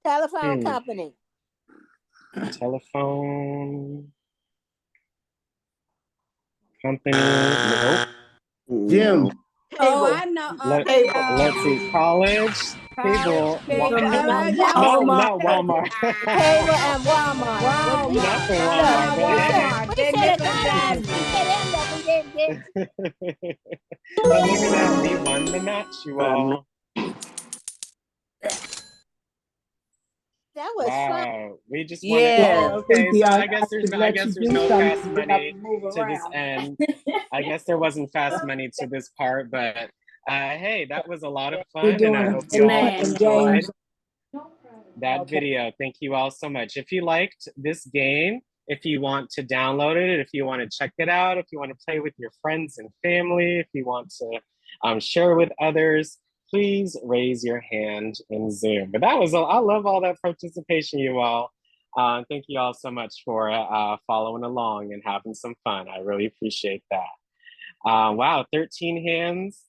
Telephone company. Telephone company. Nope. Gym. Oh, I know. Let's see. College. Cable. Walmart. Not Walmart. Cable and Walmart. Not for Walmart. We said that we didn't get. But look at that. We won the match, you all. That was fun. We just won it. Oh, okay, so I guess there's no fast money to this end. I guess there wasn't fast money to this part, but hey, that was a lot of fun, and I hope you all enjoyed that video. Thank you all so much. If you liked this game, if you want to download it, if you want to check it out, if you want to play with your friends and family, if you want to share with others, please raise your hand in Zoom. But that was, I love all that participation, you all. Thank you all so much for following along and having some fun. I really appreciate that. Wow, 13 hands.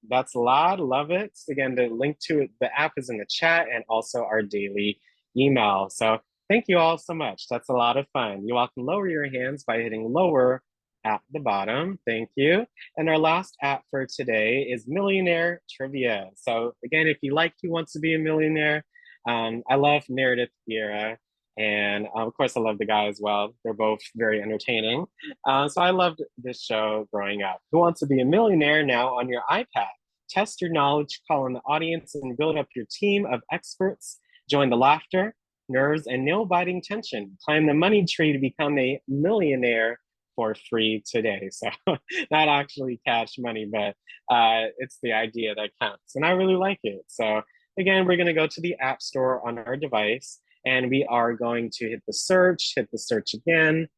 That's a lot. Love it. Again, the link to it, the app is in the chat and also our daily email. So thank you all so much. That's a lot of fun. You all can lower your hands by hitting lower at the bottom. Thank you. And our last app for today is Millionaire Trivia. So again, if you like Who Wants to Be a Millionaire, I love Meredith Vieira. And of course, I love the guy as well. They're both very entertaining. So I loved this show growing up. Who Wants to Be a Millionaire now on your iPad? Test your knowledge, call in the audience, and build up your team of experts. Join the laughter, nerves, and nail-biting tension. Climb the money tree to become a millionaire for free today. So not actually cash money, but it's the idea that counts. And I really like it. So again, we're going to go to the App Store on our device, and we are going to hit the search again,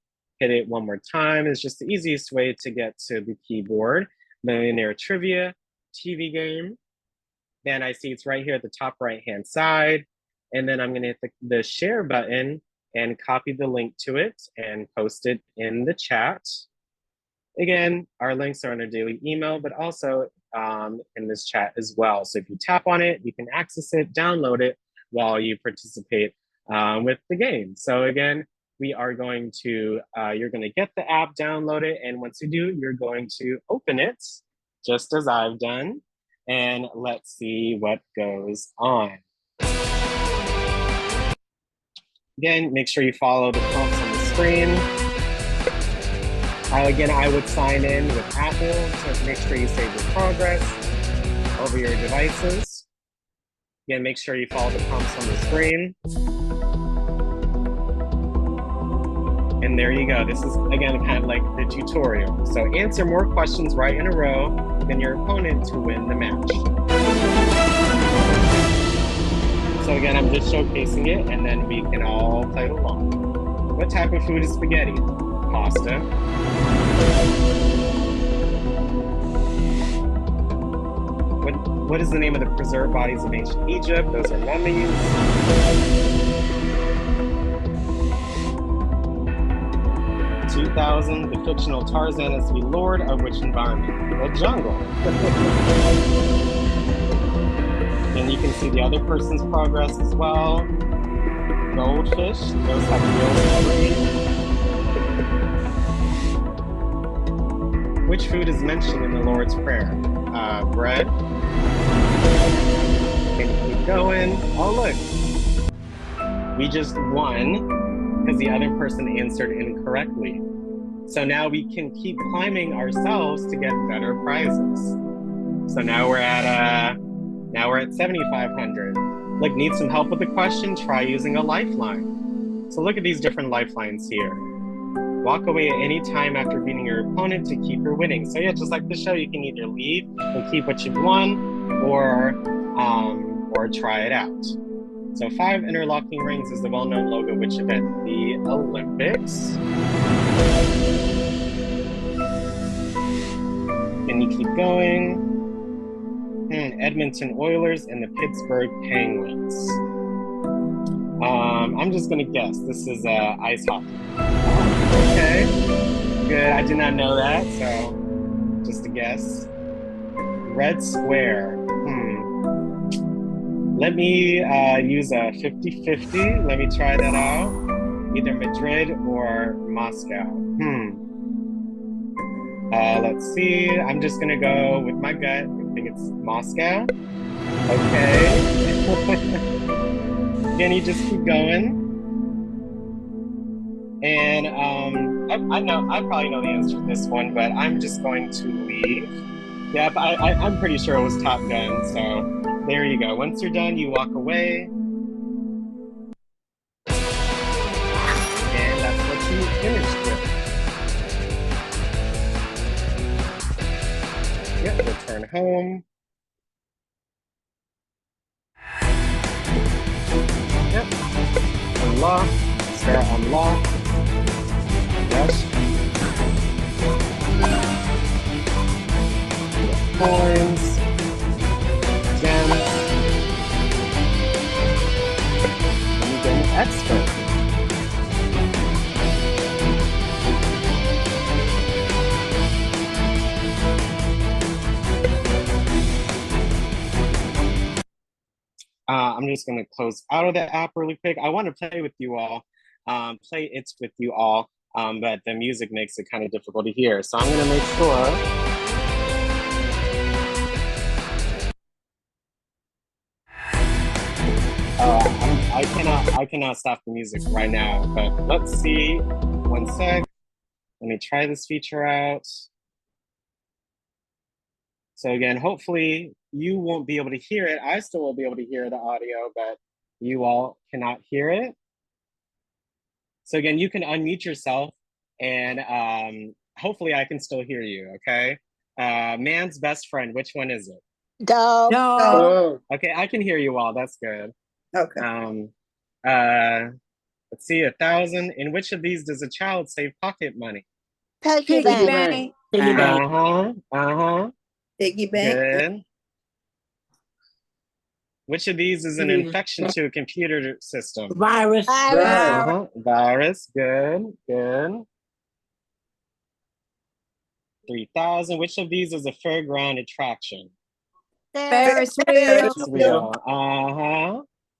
hit it one more time. It's just the easiest way to get to the keyboard. Millionaire Trivia TV game. Then I see it's right here at the top right-hand side. And then I'm gonna hit the share button and copy the link to it and post it in the chat. Again, our links are on our daily email, but also in this chat as well. So if you tap on it, you can access it, download it while you participate with the game. So again, we are going to, you're gonna get the app, download it, and once you do, you're going to open it, just as I've done, and let's see what goes on. Again, make sure you follow the prompts on the screen. Again, I would sign in with Apple to make sure you save your progress over your devices. Again, make sure you follow the prompts on the screen. And there you go. This is, again, kind of like the tutorial. So answer more questions right in a row than your opponent to win the match. So again, I'm just showcasing it, and then we can all play along. What type of food is spaghetti? Pasta. What is the name of the preserved bodies of ancient Egypt? Those are mummies. 2000, the fictional Tarzan is to be lord of which environment? The jungle. And you can see the other person's progress as well. Goldfish, those have gills. Which food is mentioned in the Lord's Prayer? Bread. Can you keep going? Oh, look. We just won because the other person answered incorrectly. So now we can keep climbing ourselves to get better prizes. So now we're at 7,500. Like, need some help with the question? Try using a lifeline. So look at these different lifelines here. Walk away at any time after beating your opponent to keep your winning. So yeah, just like the show, you can either leave and keep what you've won, or try it out. So 5 interlocking rings is the well-known logo of which event? The Olympics. Can you keep going? Edmonton Oilers and the Pittsburgh Penguins. I'm just gonna guess. This is ice hockey. Okay, good. I did not know that, so just a guess. Red Square. Let me use a 50-50. Let me try that out. Either Madrid or Moscow. Let's see. I'm just gonna go with my gut. I think it's Moscow. Okay. Can you just keep going? And I probably know the answer to this one, but I'm just going to leave. Yep, I'm pretty sure it was Top Gun, so there you go. Once you're done, you walk away. And that's what you finished with. Yep, return home. Yep, unlock, start unlock. Yes. Coins, gems, and you get an expert. I'm just going to close out of the app really quick. I want to play with you all, but the music makes it kind of difficult to hear. So I'm going to make sure. I cannot stop the music right now, but let's see. One sec. Let me try this feature out. So again, hopefully you won't be able to hear it. I still will be able to hear the audio, but you all cannot hear it. So again, you can unmute yourself and hopefully I can still hear you, okay? Man's best friend, which one is it? Dog. No. Okay, I can hear you all, that's good. Okay. Let's see, 1,000. In which of these does a child save pocket money? Piggy bank. Piggy bank. Piggy bank. Good. Which of these is an infection to a computer system? Virus. Virus. Good. Good. 3,000. Which of these is a fairground attraction? Ferris wheel.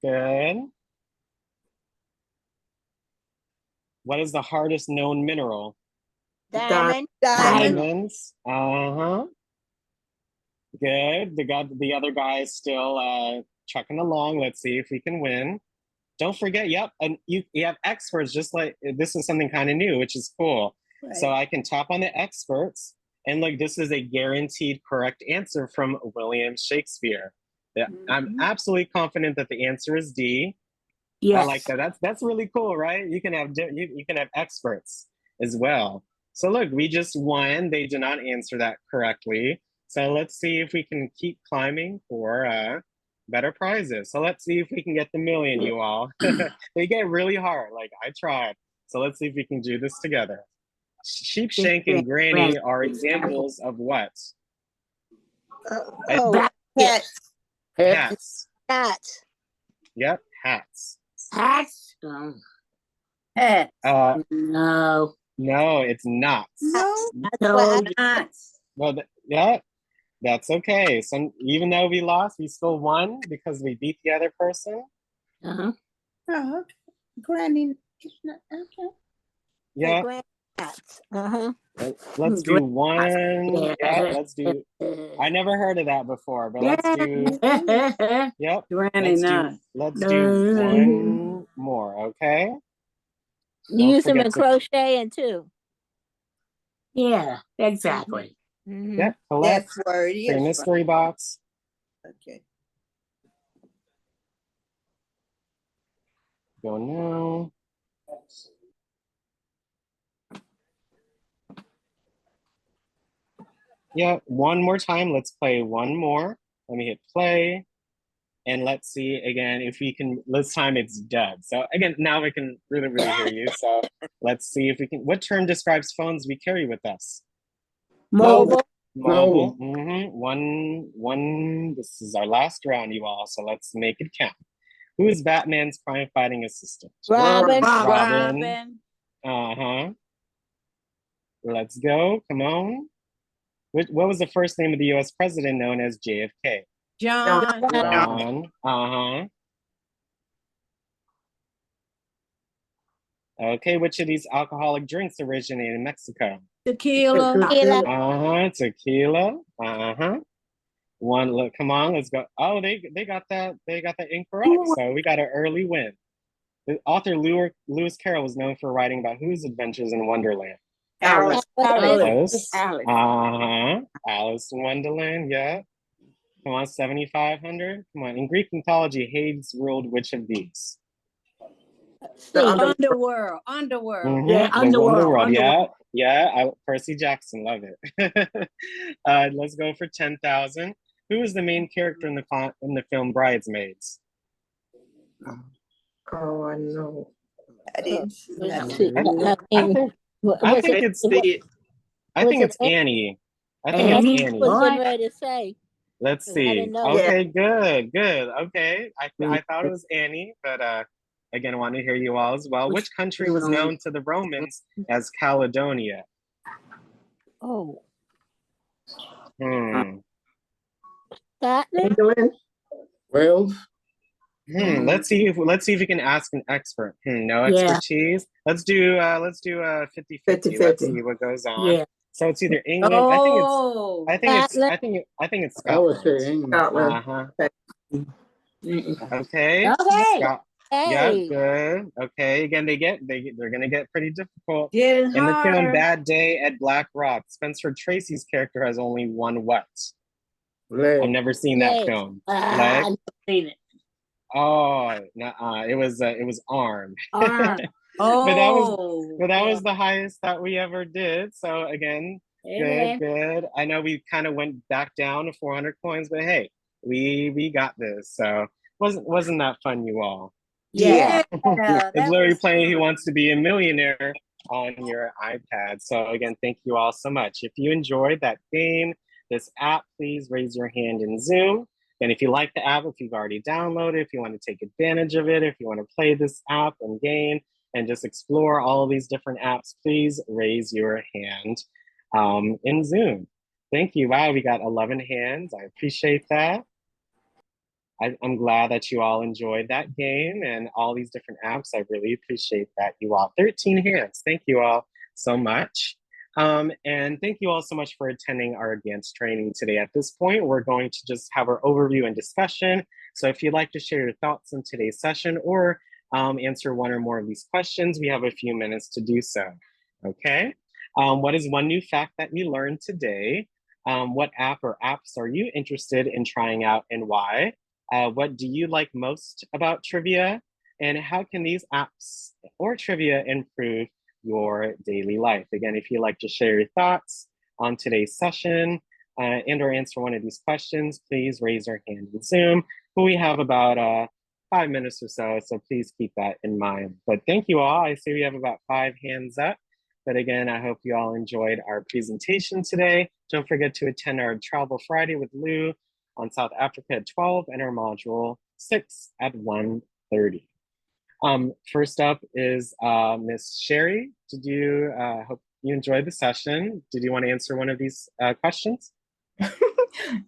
Good. What is the hardest known mineral? Diamond. Diamonds. Good. The other guy is still trucking along. Let's see if we can win. Don't forget, yep, and you have experts, just like this is something kind of new, which is cool. Right. So I can tap on the experts, and look, this is a guaranteed correct answer from William Shakespeare. I'm absolutely confident that the answer is D. Yes. I like that. That's really cool, right? You can have experts as well. So look, we just won. They did not answer that correctly. So let's see if we can keep climbing for better prizes. So let's see if we can get the million, you all. They get really hard. Like, I tried. So let's see if we can do this together. Sheepshank and Granny are examples of what? Hats. Hats. Hats. Yep, hats. Hats. Hats. No. No, it's not. No, not. Well, yeah, that's okay. So even though we lost, we still won because we beat the other person. Oh, okay. Granny, it's not okay. Yeah. Hats. Let's do one. Yeah, let's do. I never heard of that before, but let's do. Yep. Let's do one more, okay? You use them in crocheting too. Yeah, exactly. Yep. Collect. That's where it is. Mystery box. Okay. Go now. Yeah, one more time. Let's play one more. Let me hit play. And let's see again if we can. This time it's dead. So again, now we can really hear you. So let's see if we can. What term describes phones we carry with us? Mobile. One. This is our last round, you all. So let's make it count. Who is Batman's crime-fighting assistant? Robin. Let's go. Come on. What was the first name of the U.S. president known as JFK? John. Okay, which of these alcoholic drinks originate in Mexico? Tequila. Tequila. One. Look, come on, let's go. Oh, they got that. They got that incorrect. So we got an early win. The author Lewis Carroll was known for writing about whose adventures in Wonderland? Alice. Alice in Wonderland. Yeah. Come on, 7,500. Come on. In Greek mythology, Hades ruled which of these? The underworld. Yeah, underworld. Yeah. Percy Jackson, love it. Let's go for 10,000. Who is the main character in the film Bridesmaids? Oh, I know. I think it's Annie. I think it's Annie. Was getting ready to say. Let's see. Okay, good. Okay, I thought it was Annie, but again, I want to hear you all as well. Which country was known to the Romans as Caledonia? Oh. England. Wales. Let's see if we can ask an expert. No expertise. Let's do 50-50. Let's see what goes on. Yeah. So it's either England. I think it's Scotland. Scotland. Okay. Yep, Hey, good. Okay, again, they're gonna get pretty difficult. getting In the film harder. Bad Day at Black Rock, Spencer Tracy's character has only one what? I've Leg. never seen that Leg. film. Ah, Leg? I've seen it. Oh, nuh-uh. It was arm. Arm. But that was Oh, but that yeah. was the highest that we ever did. So again, good, Amen. good. I know we kind of went back down to 400 coins, but hey, we got this. So wasn't that fun, you all? Yeah, It's that literally was playing Who fun. Wants to Be a Millionaire on your iPad. So again, thank you all so much. If you enjoyed that game, this app, please raise your hand in Zoom. And if you like the app, if you've already downloaded, if you want to take advantage of it, if you want to play this app and game and just explore all of these different apps, please raise your hand in Zoom. Thank you. Wow, we got 11 hands. I appreciate that. I'm glad that you all enjoyed that game and all these different apps. I really appreciate that, you all. 13 hands. Thank you all so much. And thank you all so much for attending our advanced training today. At this point, we're going to just have our overview and discussion. So if you'd like to share your thoughts in today's session or answer one or more of these questions, we have a few minutes to do so. Okay. What is one new fact that you learned today? What app or apps are you interested in trying out and why? What do you like most about trivia? And how can these apps or trivia improve your daily life? Again, if you'd like to share your thoughts on today's session and or answer one of these questions, please raise your hand in Zoom. But we have about 5 minutes or so, so please keep that in mind. But thank you all. I see we have about 5 hands up. But again, I hope you all enjoyed our presentation today. Don't forget to attend our Travel Friday with Lou on South Africa at 12 and our module 6 at 1:30. First up is Miss Sherry. Did you hope you enjoyed the session? Did you want to answer one of these questions?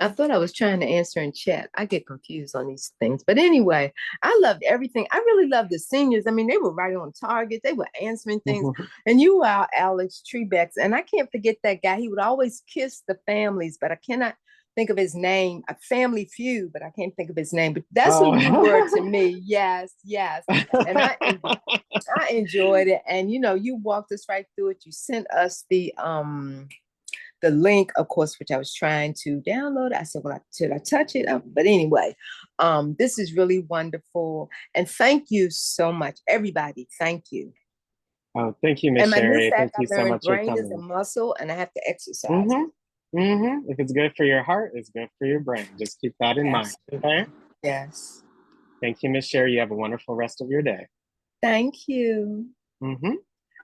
I thought I was trying to answer in chat. I get confused on these things. But anyway, I loved everything. I really loved the seniors. I mean, they were right on target. They were answering things. And you are Alex Trebek. And I can't forget that guy. He would always kiss the families, but I cannot think of his name. A Family Feud, but I can't think of his name. But that's who you were to me. Yes, yes. And I enjoyed it. And you know, you walked us right through it. You sent us the link, of course, which I was trying to download. I said, well, should I touch it? But anyway, this is really wonderful. And thank you so much, everybody. Thank you. Oh, thank you, Miss Sherry. Thank you so much for coming. Brain is a muscle and I have to exercise. If it's good for your heart, it's good for your brain. Just keep that in mind, okay? Yes. Thank you, Miss Sherry. You have a wonderful rest of your day. Thank you.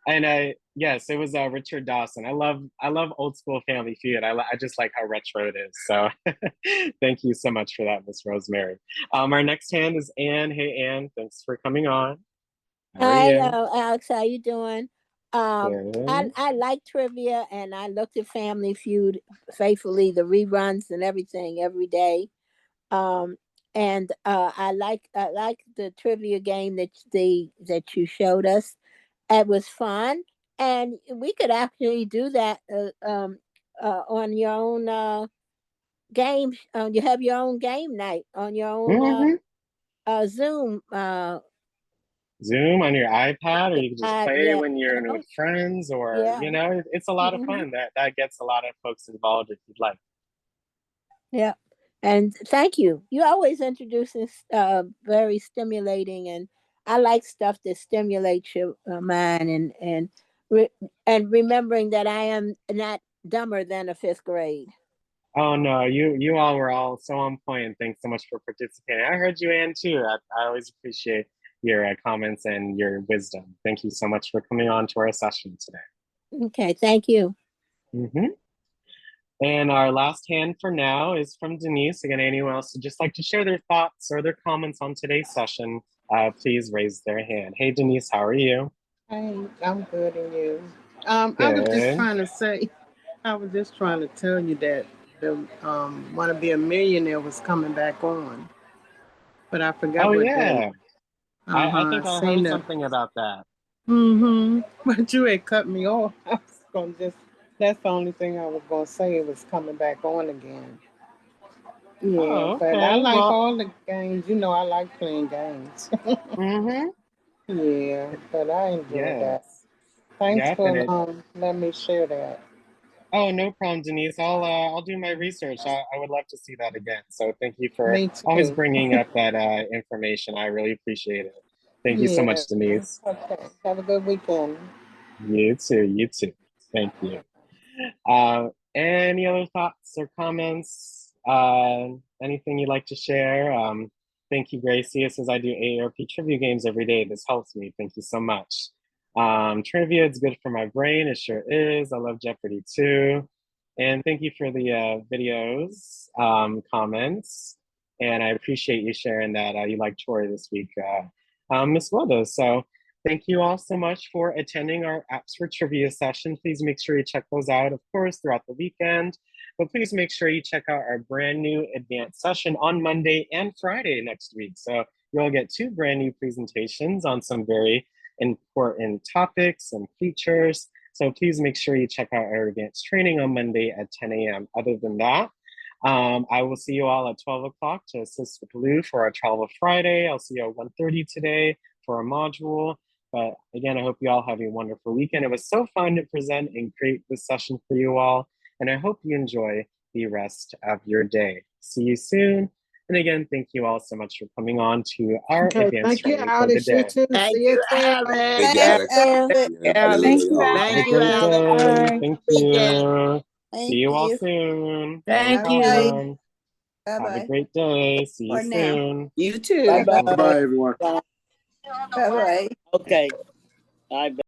And yes, it was Richard Dawson. I love old school Family Feud. I just like how retro it is. So thank you so much for that, Miss Rosemary. Our next hand is Anne. Hey, Anne, thanks for coming on. Hi, Alex. How you doing? I like trivia, and I looked at Family Feud faithfully, the reruns and everything every day. And I like the trivia game that you showed us. It was fun, and we could actually do that on your own game. You have your own game night on your own Zoom. Zoom on your iPad, or you can just play when you're with friends, or you know, it's a lot of fun. That gets a lot of folks involved if you'd like. Yeah, and thank you. You always introduce this very stimulating, and I like stuff that stimulates your mind and remembering that I am not dumber than a 5th grade. Oh no, you all were all so on point, and thanks so much for participating. I heard you, Anne, too. I always appreciate your comments and your wisdom. Thank you so much for coming on to our session today. Okay, thank you. And our last hand for now is from Denise. Again, anyone else would just like to share their thoughts or their comments on today's session, please raise their hand. Hey, Denise, how are you? Hey, I'm good, and you? I was just trying to tell you that the Want to Be a Millionaire was coming back on, but I forgot what day. I think I heard something about that. But you had cut me off. I was gonna that's the only thing I was gonna say. It was coming back on again. Yeah, Oh, but I okay. like Well, all the games. You know, I like playing games. mm-hmm. Yeah, but I enjoy that. Yes. Thanks Yep. And for it, letting me share that. oh, no problem, Denise. I'll do my research. I would love to see that again. So thank you for Me always too. bringing up that information. I really appreciate it. Thank you so Yeah. much, Denise. Okay. Have a good weekend. You too. You too. Thank you. Any other thoughts or comments? Anything you'd like to share? Thank you, Gracie. It says I do AARP trivia games every day. This helps me. Thank you so much. Trivia, it's good for my brain. It sure is. I love Jeopardy too. And thank you for the videos, comments. And I appreciate you sharing that you like Tori this week, Miss Wilda. So thank you all so much for attending our Apps for Trivia session. Please make sure you check those out, of course, throughout the weekend. But please make sure you check out our brand new advanced session on Monday and Friday next week. So you'll get 2 brand new presentations on some very important topics and features. So please make sure you check out our advanced training on Monday at 10 a.m. Other than that, I will see you all at 12 o'clock to assist with Lou for our Travel Friday. I'll see you at 1:30 today for our module. But again, I hope you all have a wonderful weekend. It was so fun to present and create this session for you all. And I hope you enjoy the rest of your day. See you soon. And again, thank you all so much for coming on to our Okay, advanced thank you, training for the Alice. You day. too. Thank See you you, at 12. Alex. Thank you, Thank Alex. you. Thank Yeah, everybody Thank later, you, y'all. Have a you, great Alex. Alex. day. Have a Thank good weekend. you. See Thank you all you. soon. Thank Okay. you. Welcome. Have a Bye-bye. great day. See you For now. soon. You too. Bye-bye. Bye bye, everyone. Bye-bye. Okay. Bye.